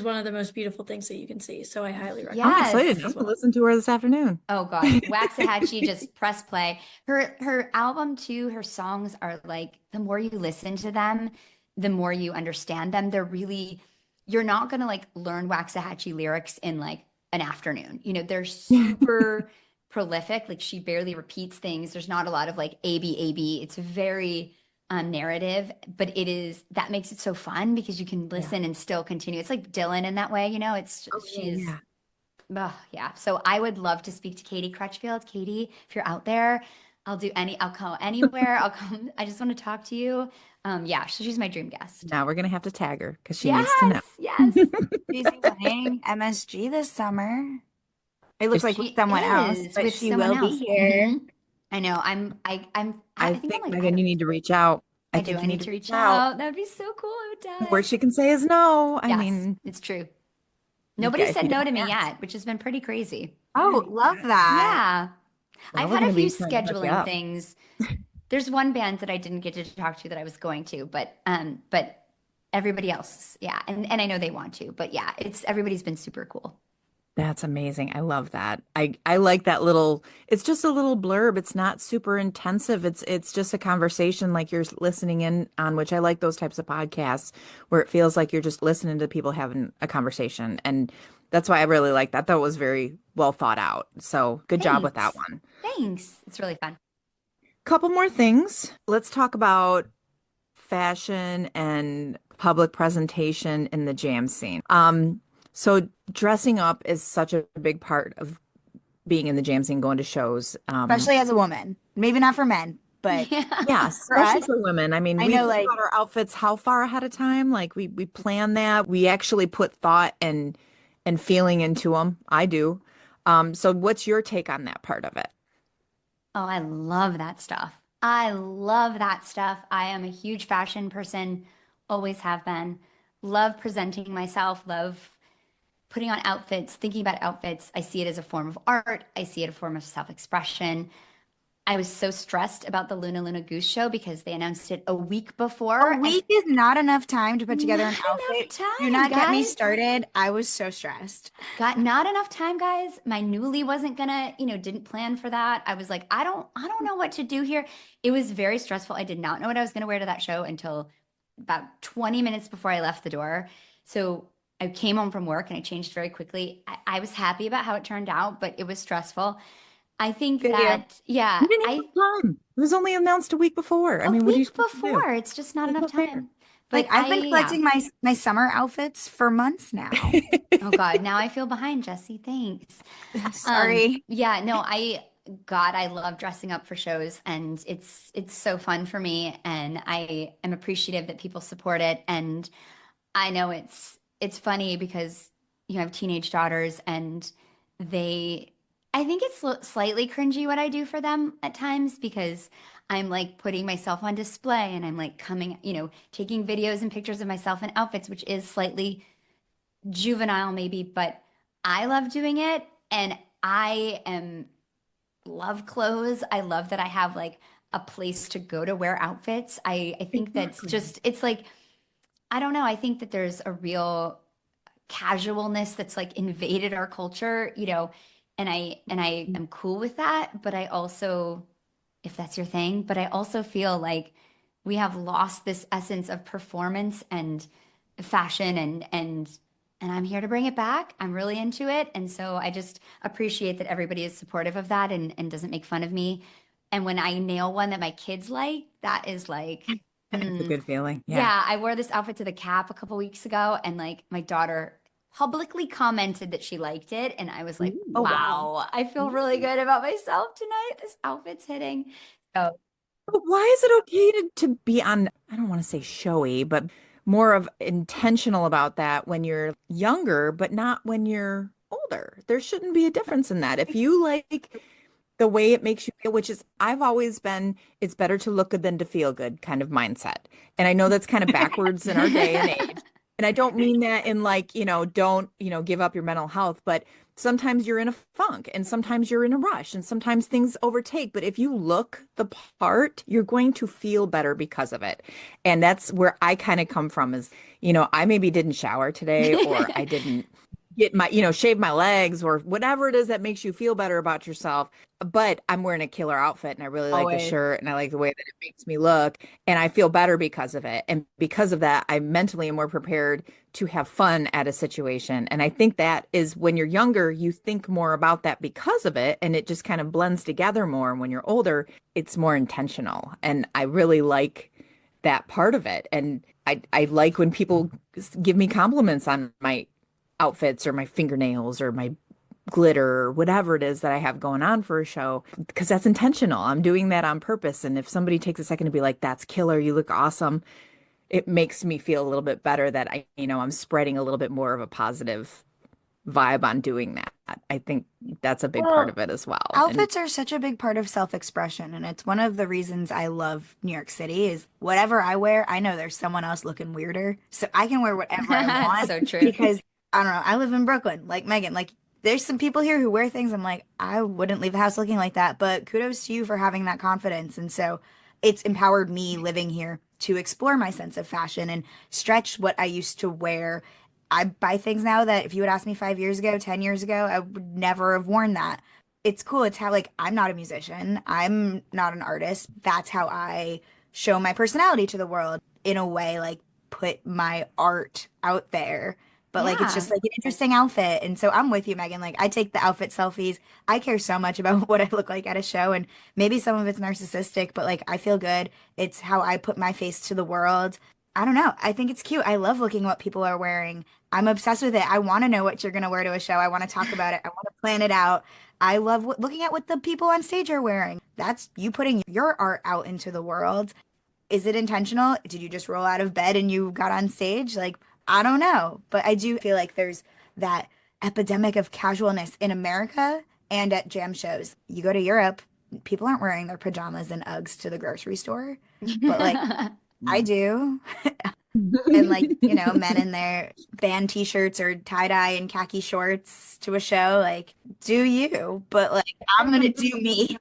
one of the most beautiful things that you can see. So I highly
I'm
recommend
excited.
her
I'm
Yes.
as
gonna
well.
listen to her this afternoon.
Oh God. Waxahachie, just press play. Her album too, her songs are like the more you listen to them, the more you understand them. You're not gonna like learn Waxahachie lyrics in like an afternoon. They're super prolific. Like she barely repeats things. There's not a lot of like A B A B. It's very narrative, but that makes it so fun because you can
Yeah.
listen and still continue. It's like Dylan in that way. It's
Oh, yeah,
she's
yeah.
Yeah. So I would love to speak to Katie Crutchfield. Katie, if you're out there, I'll go anywhere. I'll come. I just want to talk to you. Yeah, so she's my dream guest.
Now we're gonna have to tag her because she needs to know.
Yes, yes.
She's playing MSG this summer. It looks
Is
like with
She
someone else,
is
but
with
she
someone
will
else.
be here.
I know.
I
I think I'm
think,
like,
Megan, you need to reach out. I
I do.
think
I
you need
need
to
to
reach
reach
out.
out. That would be so cool. I would
The
die.
worst she can say is no. I
Yes,
mean,
it's true.
you
Nobody
got if
said
you
no
don't
to me
ask.
yet, which has been pretty crazy.
Oh, love that.
Yeah.
Well,
I've
we're
had a
gonna
few
be trying to hook you
scheduling
up.
things. There's one band that I didn't get to talk to that I was going to, but everybody else, yeah. And I know they want to, but yeah, it's everybody's been super cool.
That's amazing. I love that. I like that little, it's just a little blurb. It's not super intensive. It's just a conversation like you're listening in on, which I like those types of podcasts where it feels like you're just listening to people having a conversation. And that's why I really like that. That was very well thought out. So good job with that
Thanks.
one.
Thanks. It's really fun.
Couple more things. Let's talk about fashion and public presentation in the jam scene. So dressing up is such a big part of being in the jam scene, going to shows.
Especially as a woman. Maybe not for men, but
Yeah.
Yeah,
for
especially
us,
for women. I mean,
I
we
know
think
like
about our outfits how far ahead of time? Like we plan that. We actually put thought and feeling into them. I do. So what's your take on that part of it?
Oh, I love that stuff. I love that stuff. I am a huge fashion person, always have been. Love presenting myself, love putting on outfits, thinking about outfits. I see it as a form of art. I see it as a form of self-expression. I was so stressed about the Luna Luna Goose show because they announced it a week
a
before and
week is not enough time to put together
not
an
enough
outfit. Do
time,
not get me
guys.
started. I was so stressed.
Got not enough time, guys. My newly wasn't gonna, didn't plan for that. I was like, I don't know what to do here. It was very stressful. I did not know what I was gonna wear to that show until about 20 minutes before I left the door. So I came home from work and I changed very quickly. I was happy about how it turned out, but it was stressful. I think
Good deal.
that, yeah,
You didn't even have time. It was only announced a week before. I
a
mean, what are you
week
supposed to do?
before, it's just not
That's
enough
not fair.
time.
Like
But
I've been
yeah.
collecting my summer outfits for months now.
Oh God, now I feel behind, Jesse. Thanks.
Sorry.
Yeah, no, God, I love dressing up for shows and it's so fun for me and I am appreciative that people support it and I know it's funny because you have teenage daughters and they I think it's slightly cringy what I do for them at times because I'm like putting myself on display and I'm like coming, taking videos and pictures of myself in outfits, which is slightly juvenile maybe, but I love doing it and I am love clothes. I love that I have like a place to go to wear outfits. I think that's
Exactly.
just it's like I don't know. I think that there's a real casualness that's like invaded our culture, and I am cool with that, but I also if that's your thing, but I also feel like we have lost this essence of performance and fashion and I'm here to bring it back. I'm really into it. And so I just appreciate that everybody is supportive of that and doesn't make fun of me. And when I nail one that my kids like, that is like,
It's a
hmm.
good feeling. Yeah.
Yeah, I wore this outfit to the Cap a couple weeks ago, and like my daughter publicly commented that she liked it, and I was like,
Oh
Ooh.
wow.
wow, I feel really good about myself tonight. This outfit's hitting. So,
But why is it okay to be on, I don't want to say showy, but more of intentional about that when you're younger, but not when you're older? There shouldn't be a difference in that. If you like the way it makes you feel, which is, I've always been, it's better to look good than to feel good kind of mindset. And I know that's kind of backwards in our day and age. And I don't mean that in like, don't, give up your mental health, but sometimes you're in a funk and sometimes you're in a rush and sometimes things overtake. But if you look the part, you're going to feel better because of it. And that's where I kind of come from is, I maybe didn't shower today or I didn't get my, shave my legs or whatever it is that makes you feel better about yourself. But I'm wearing a killer outfit and I really like the
Always.
shirt and I like the way that it makes me look and I feel better because of it. And because of that, I mentally am more prepared to have fun at a situation. And I think that is when you're younger, you think more about that because of it and it just kind of blends together more. And when you're older, it's more intentional. And I really like that part of it. And I like when people give me compliments on my outfits or my fingernails or my glitter, whatever it is that I have going on for a show, because that's intentional. I'm doing that on purpose. And if somebody takes a second to be like, that's killer, you look awesome, it makes me feel a little bit better that I'm spreading a little bit more of a positive vibe on doing that. I think that's a big part
Well,
of it as well. And
outfits are such a big part of self-expression, and it's one of the reasons I love New York City is whatever I wear, I know there's someone else looking weirder. So I can wear whatever I
It's
want
so true.
because I don't know, I live in Brooklyn, like Megan. Like there's some people here who wear things I'm like, I wouldn't leave the house looking like that, but kudos to you for having that confidence. And so it's empowered me living here to explore my sense of fashion and stretch what I used to wear. I buy things now that if you had asked me 5 years ago, 10 years ago, I would never have worn that. It's cool. It's how, like, I'm not a musician, I'm not an artist. That's how I show my personality to the world in a way, like, put my art out there. But, like, it's
Yeah.
just like an interesting outfit. And so I'm with you, Megan. Like, I take the outfit selfies. I care so much about what I look like at a show. And maybe some of it's narcissistic, but, like, I feel good. It's how I put my face to the world. I don't know. I think it's cute. I love looking what people are wearing. I'm obsessed with it. I want to know what you're going to wear to a show. I want to talk about it. I want to plan it out. I love looking at what the people on stage are wearing. That's you putting your art out into the world. Is it intentional? Did you just roll out of bed and you got on stage? Like, I don't know. But I do feel like there's that epidemic of casualness in America and at jam shows. You go to Europe, people aren't wearing their pajamas and Uggs to the grocery store. But like I do. And like, men in their band t-shirts or tie-dye and khaki shorts to a show, like, do you? But like, I'm gonna do me.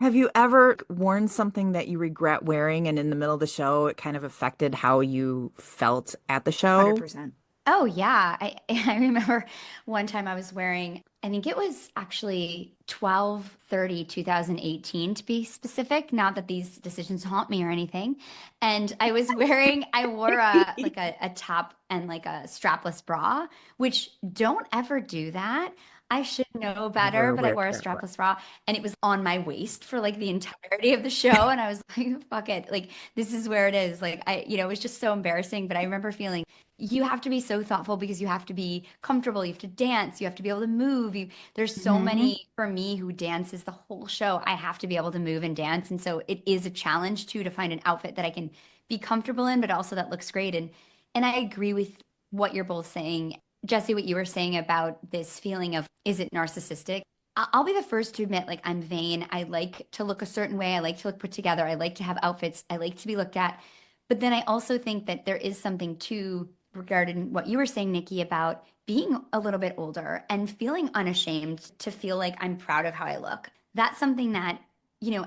have you ever worn something that you regret wearing and in the middle of the show it kind of affected how you felt at the show?
100%.
Oh yeah, I remember one time I was wearing, I think it was actually 12/30/2018 to be specific, not that these decisions haunt me or anything. And I wore a top and like a strapless bra, which don't ever do that. I should know better,
Never
but I
wear
wore a
strapless.
strapless bra and it was on my waist for like the entirety of the show. And I was like, fuck it. Like, this is where it is. Like, it was just so embarrassing. But I remember feeling you have to be so thoughtful because you have to be comfortable, you have to dance, you have to be able to move. There's so
Hmm.
many for me who dances the whole show. I have to be able to move and dance. And so it is a challenge too to find an outfit that I can be comfortable in, but also that looks great. And I agree with what you're both saying. Jesse, what you were saying about this feeling of is it narcissistic? I'll be the first to admit, like, I'm vain. I like to look a certain way. I like to look put together. I like to have outfits. I like to be looked at. But then I also think that there is something to regarding what you were saying, Nikki, about being a little bit older and feeling unashamed to feel like I'm proud of how I look. That's something that,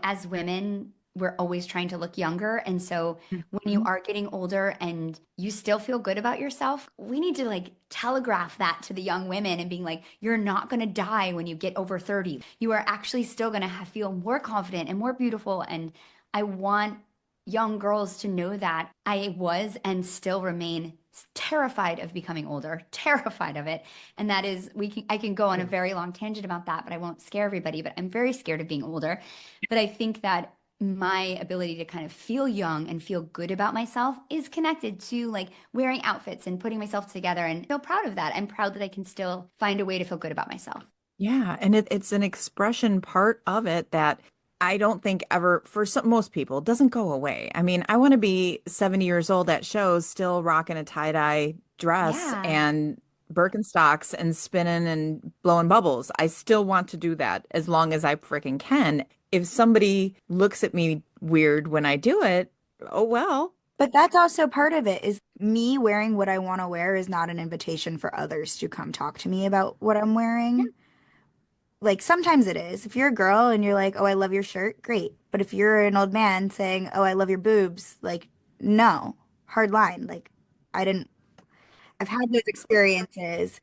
as women, we're always trying to look younger. And so when you
Hmm.
are getting older and you still feel good about yourself, we need to like telegraph that to the young women and being like, you're not going to die when you get over 30. You are actually still going to feel more confident and more beautiful. And I want young girls to know that I was and still remain terrified of becoming older, terrified of it. And that is I can go on a
Yeah.
very long tangent about that, but I won't scare everybody, but I'm very scared of being older. But I think that my ability to kind of feel young and feel good about myself is connected to like wearing outfits and putting myself together and feel proud of that. I'm proud that I can still find a way to feel good about myself.
Yeah, and it's an expression part of it that I don't think ever, for most people, doesn't go away. I mean, I want to be 70 years old at shows, still rocking a tie-dye dress
Yeah.
and Birkenstocks and spinning and blowing bubbles. I still want to do that as long as I freaking can. If somebody looks at me weird when I do it, oh well.
But that's also part of it is me wearing what I want to wear is not an invitation for others to come talk to me about what I'm wearing. Like sometimes it is. If you're a girl and you're like, "Oh, I love your shirt," great. But if you're an old man saying, "Oh, I love your boobs," like, no, hard line. Like, I didn't. I've had those experiences.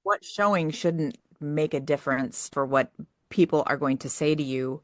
What showing shouldn't make a difference for what people are going to say to you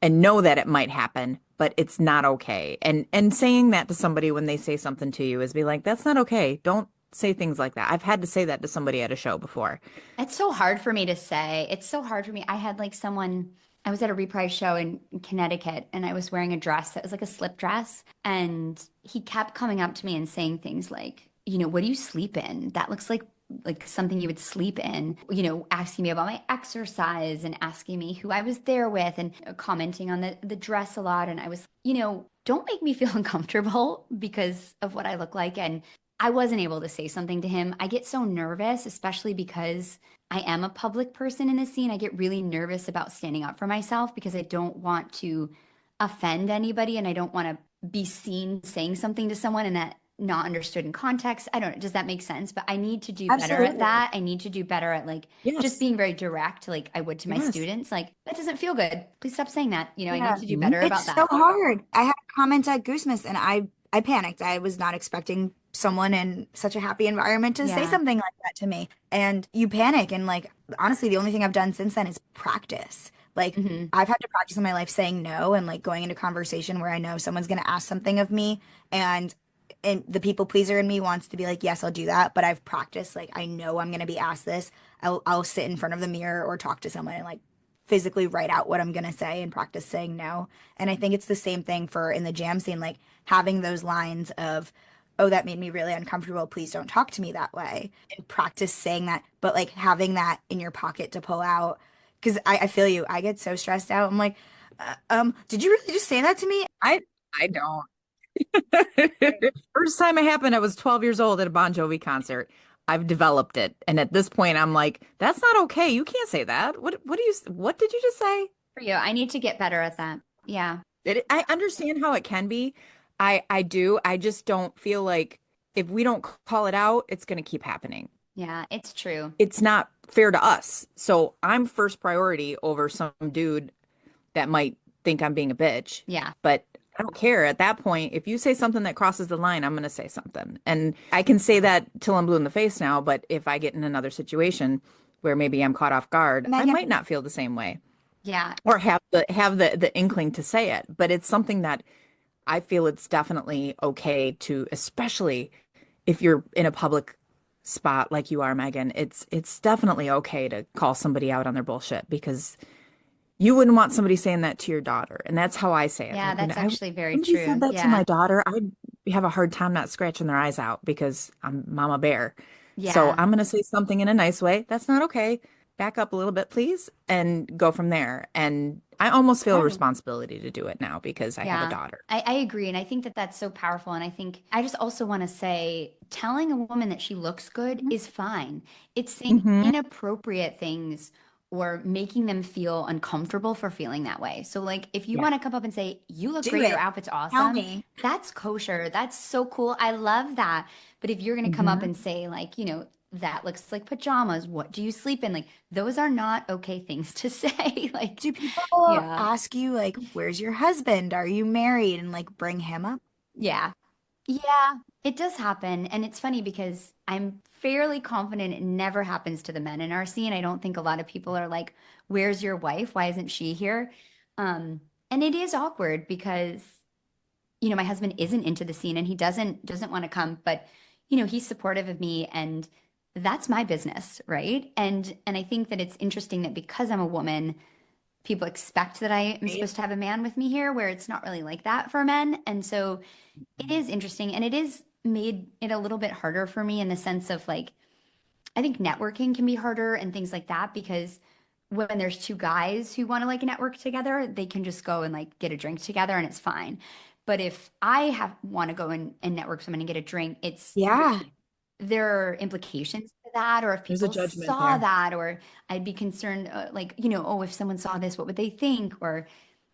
and know that it might happen, but it's not okay. And saying that to somebody when they say something to you is be like, that's not okay. Don't say things like that. I've had to say that to somebody at a show before.
It's so hard for me to say. It's so hard for me. I had like I was at a reprise show in Connecticut and I was wearing a dress that was like a slip dress. And he kept coming up to me and saying things like, what do you sleep in? That looks like like something you would sleep in, you know, asking me about my exercise and asking me who I was there with and commenting on the dress a lot. And I was, you know, don't make me feel uncomfortable because of what I look like. And I wasn't able to say something to him. I get so nervous, especially because I am a public person in the scene. I get really nervous about standing up for myself because I don't want to offend anybody and I don't want to be seen saying something to someone and that not understood in context. I don't know. Does that make sense? But I need to do better at
Absolutely.
that. I need to do better at like just
Yes.
being very direct, like I would to my
Yes.
students. Like, that doesn't feel good. Please stop saying that. You know, I need
Yeah.
to do
Mhm.
better about
It's so
that.
hard. I had a comment at Goosemas and I panicked. I was not expecting someone in such a happy environment to say
Yeah.
something like that to me. And you panic. And like, honestly, the only thing I've done since then is practice. Like,
Hmm.
I've had to practice in my life saying no and like going into conversation where I know someone's going to ask something of me and the people pleaser in me wants to be like, yes, I'll do that. But I've practiced, like, I know I'm going to be asked this. I'll sit in front of the mirror or talk to someone and like physically write out what I'm going to say and practice saying no. And I think it's the same thing for in the jam scene, like having those lines of, oh, that made me really uncomfortable. Please don't talk to me that way. And practice saying that, but like having that in your pocket to pull out. Because I feel you. I get so stressed out. I'm like, did you really just say that to me?
I I don't. First time it happened, I was 12 years old at a Bon Jovi concert. I've developed it. And at this point, I'm like, that's not okay. You can't say that. What did you just say?
For you, I need to get better at that. Yeah.
I understand how it can be. I do. I just don't feel like if we don't call it out, it's going to keep happening.
Yeah. It's true.
It's not fair to us. So I'm first priority over some dude that might think I'm being a bitch.
Yeah.
But I don't care. At that point, if you say something that crosses the line, I'm going to say something. And I can say that till I'm blue in the face now. But if I get in another situation where maybe I'm caught off guard, I
Megan,
might not feel the same way
Yeah.
or have the inkling to say it. But it's something that I feel it's definitely okay to, especially if you're in a public spot like you are, Megan, it's definitely okay to call somebody out on their bullshit because you wouldn't want somebody saying that to your daughter. And that's how I say it.
Yeah.
Like when
That's actually very
somebody said
true.
that to
Yeah.
my daughter, I'd have a hard time not scratching their eyes out because I'm Mama Bear. So
Yeah.
I'm going to say something in a nice way. That's not okay. Back up a little bit, please, and go from there. And I almost feel a
Totally.
responsibility to do it now because I have a
Yeah,
daughter.
I agree. And I think that that's so powerful. And I think I just also want to say telling a woman that she looks good is fine. It's saying
Hmm.
inappropriate things or making them feel uncomfortable for feeling that way. So, like, if you
Yeah.
want to come up and say, you look
do
great, your
it.
outfit's
Tell
awesome,
me.
that's kosher. That's so cool. I love that. But if you're going to come up
Hmm.
and say, like, you know, that looks like pajamas, what do you sleep in? Like, those are not okay things to say. Like,
Do people
yeah.
ask you like, where's your husband? Are you married? And like bring him up?
Yeah. Yeah, it does happen. And it's funny because I'm fairly confident it never happens to the men in our scene. I don't think a lot of people are like, where's your wife? Why isn't she here? And it is awkward because, you know, my husband isn't into the scene and he doesn't want to come, but you know, he's supportive of me and that's my business, right? And I think that it's interesting that because I'm a woman, people expect that I am
Right?
supposed to have a man with me here, where it's not really like that for men. And so it is interesting and it is made it a little bit harder for me in the sense of like, I think networking can be harder and things like that because when there's two guys who want to like network together, they can just go and like get a drink together and it's fine. But if I have want to go and network with someone and get a drink, it's
Yeah.
there are implications to that, or if
There's a
people
judgment
saw
there.
that, or I'd be concerned, like, you know, oh, if someone saw this, what would they think? Or,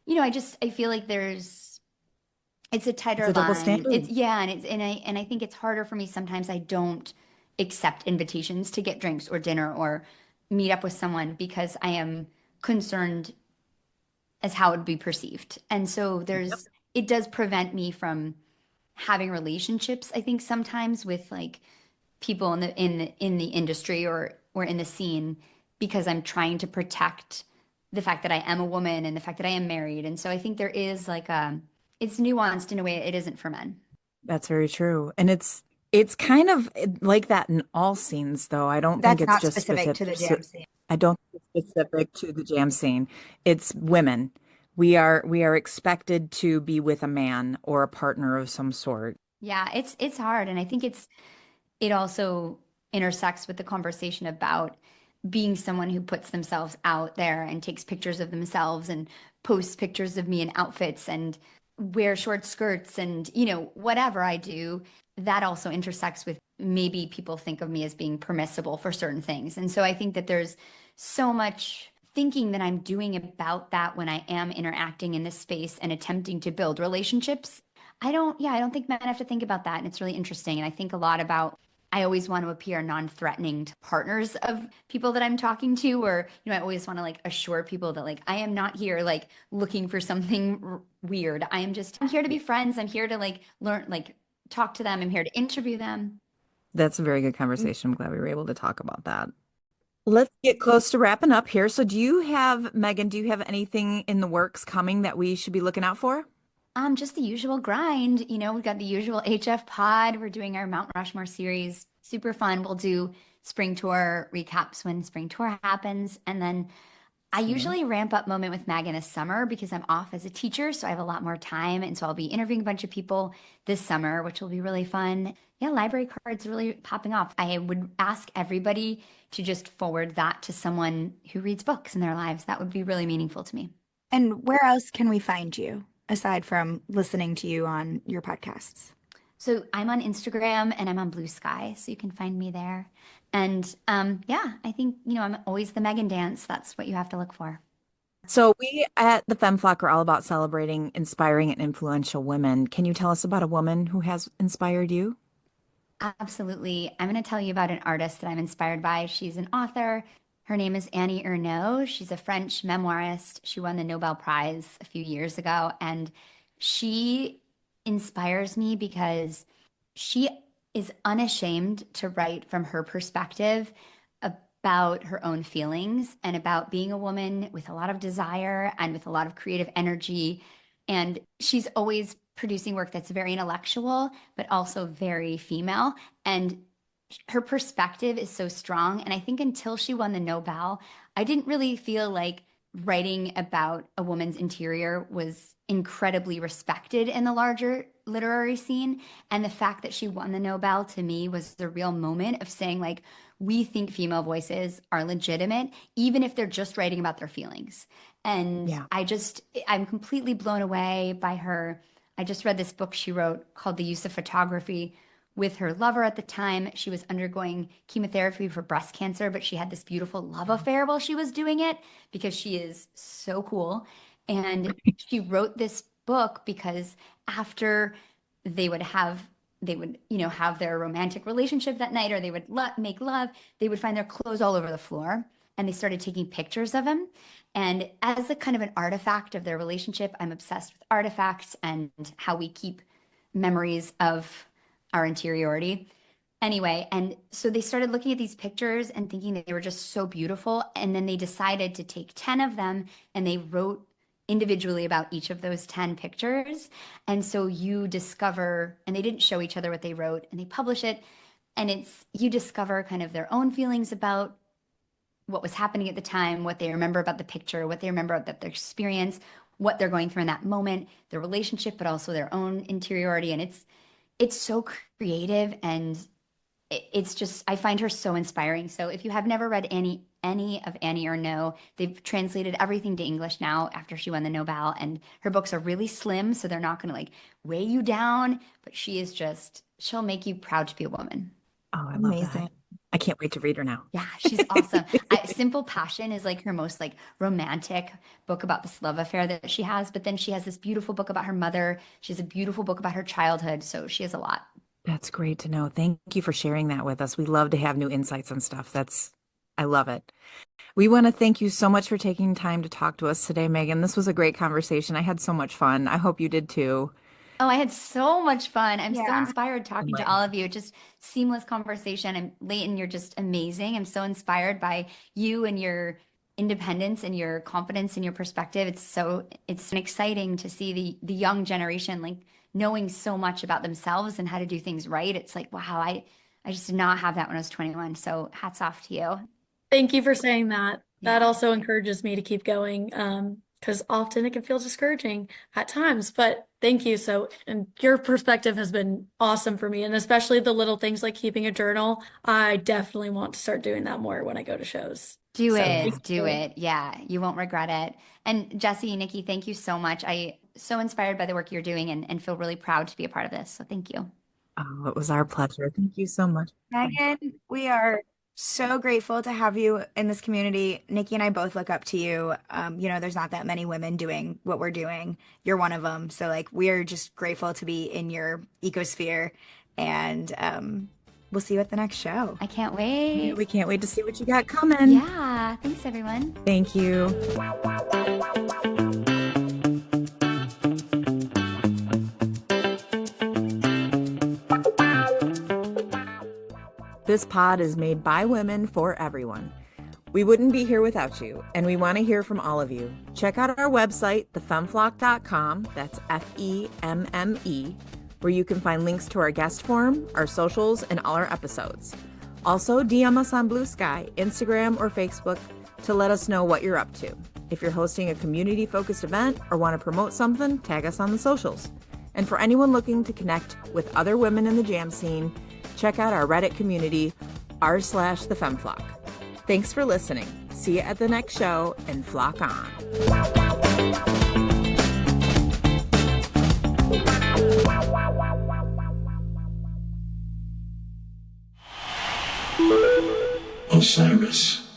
you know, I feel like it's a
It's
tighter
a double
line. It's
standard.
yeah, and I think it's harder for me sometimes. I don't accept invitations to get drinks or dinner or meet up with someone because I am concerned as how it would be perceived. And so
Yep.
it does prevent me from having relationships, I think sometimes with like people in the industry or in the scene because I'm trying to protect the fact that I am a woman and the fact that I am married. And so I think there is like it's nuanced in a way it isn't for men.
That's very true. And it's kind of like that in all scenes, though. I don't think
That's
it's
not
just
specific to
specific.
the jam scene.
I don't think it's specific to the jam scene. It's women. We are expected to be with a man or a partner of some sort.
Yeah, it's hard and I think it also intersects with the conversation about being someone who puts themselves out there and takes pictures of themselves and posts pictures of me in outfits and wear short skirts and, whatever I do, that also intersects with maybe people think of me as being permissible for certain things. And so I think that there's so much thinking that I'm doing about that when I am interacting in this space and attempting to build relationships. I don't think men have to think about that. And it's really interesting. And I think a lot about, I always want to appear non-threatening to partners of people that I'm talking to, or, I always want to like assure people that like, I am not here like looking for something weird. I'm here to be friends. I'm here to like learn, like talk to them. I'm here to interview them.
That's a very good conversation. I'm glad we were able to talk about that. Let's get close to wrapping up here. So, Megan, do you have anything in the works coming that we should be looking out for?
Just the usual grind. We've got the usual HF pod. We're doing our Mount Rushmore series. Super fun. We'll do spring tour recaps when spring tour happens. And then I
Excellent.
usually ramp up Moment with Megan this summer because I'm off as a teacher, so I have a lot more time. And so I'll be interviewing a bunch of people this summer, which will be really fun. Yeah, library cards really popping off. I would ask everybody to just forward that to someone who reads books in their lives. That would be really meaningful to me.
And where else can we find you aside from listening to you on your podcasts?
So I'm on Instagram and I'm on Blue Sky, so you can find me there. And yeah, I think, I'm always the Megan dance. That's what you have to look for.
So, we at the Femme Flock are all about celebrating inspiring and influential women. Can you tell us about a woman who has inspired you?
Absolutely. I'm going to tell you about an artist that I'm inspired by. She's an author. Her name is Annie Ernaux. She's a French memoirist. She won the Nobel Prize a few years ago, and she inspires me because she is unashamed to write from her perspective about her own feelings and about being a woman with a lot of desire and with a lot of creative energy. And she's always producing work that's very intellectual, but also very female. And her perspective is so strong. And I think until she won the Nobel, I didn't really feel like writing about a woman's interior was incredibly respected in the larger literary scene. And the fact that she won the Nobel to me was the real moment of saying, like, we think female voices are legitimate, even if they're just writing about their feelings. And
Yeah.
I'm completely blown away by her. I just read this book she wrote called The Use of Photography with her lover at the time. She was undergoing chemotherapy for breast cancer, but she had this beautiful love affair while she was doing it because she is so cool. And she wrote this book because after they would have have their romantic relationship that night, or they would make love, they would find their clothes all over the floor, and they started taking pictures of him. And as a kind of an artifact of their relationship, I'm obsessed with artifacts and how we keep memories of our interiority. Anyway, and so they started looking at these pictures and thinking that they were just so beautiful. And then they decided to take 10 of them and they wrote individually about each of those 10 pictures. And so you discover, and they didn't show each other what they wrote, and they publish it. And you discover kind of their own feelings about what was happening at the time, what they remember about the picture, what they remember about their experience, what they're going through in that moment, their relationship, but also their own interiority. And it's so creative, and it's just, I find her so inspiring. So if you have never read any of Annie Ernaux, they've translated everything to English now after she won the Nobel, and her books are really slim, so they're not going to like weigh you down, but she'll make you proud to be a woman.
Oh, I love that.
Amazing.
I can't wait to read her now.
Yeah, she's awesome. Simple Passion is like her most like romantic book about this love affair that she has, but then she has this beautiful book about her mother. She has a beautiful book about her childhood, so she has a lot.
That's great to know. Thank you for sharing that with us. We love to have new insights and stuff. I love it. We want to thank you so much for taking time to talk to us today, Megan. This was a great conversation. I had so much fun. I hope you did too.
Oh, I had so much fun. I'm so
Yeah.
inspired talking to all of you. Just seamless conversation. And Leighton, you're just amazing. I'm so inspired by you and your independence and your confidence and your perspective. It's exciting to see the young generation like knowing so much about themselves and how to do things right. It's like, wow, I just did not have that when I was 21. So hats off to you.
Thank you for saying that. That
Yeah.
also encourages me to keep going. because often it can feel discouraging at times. But thank you. So, and your perspective has been awesome for me, and especially the little things like keeping a journal. I definitely want to start doing that more when I go to shows.
Do
So,
it.
thank
Do
you.
it. Yeah, you won't regret it. And Jesse, Nikki, thank you so much. I so inspired by the work you're doing and feel really proud to be a part of this. So thank you.
Oh, it was our pleasure. Thank you so much.
Megan, we are so grateful to have you in this community. Nikki and I both look up to you. There's not that many women doing what we're doing. You're one of them. So, like, we are just grateful to be in your ecosphere. And we'll see you at the next show.
I can't
Yeah,
wait.
we can't wait to see what you got coming.
Yeah. Thanks, everyone.
Thank you. This pod is made by women for everyone. We wouldn't be here without you, and we want to hear from all of you. Check out our website, thefemflock.com, that's FEMME, where you can find links to our guest form, our socials, and all our episodes. Also, DM us on Blue Sky, Instagram, or Facebook to let us know what you're up to. If you're hosting a community-focused event or want to promote something, tag us on the socials. And for anyone looking to connect with other women in the jam scene, check out our Reddit community, r/thefemflock. Thanks for listening. See you at the next show, and flock on.
Osiris.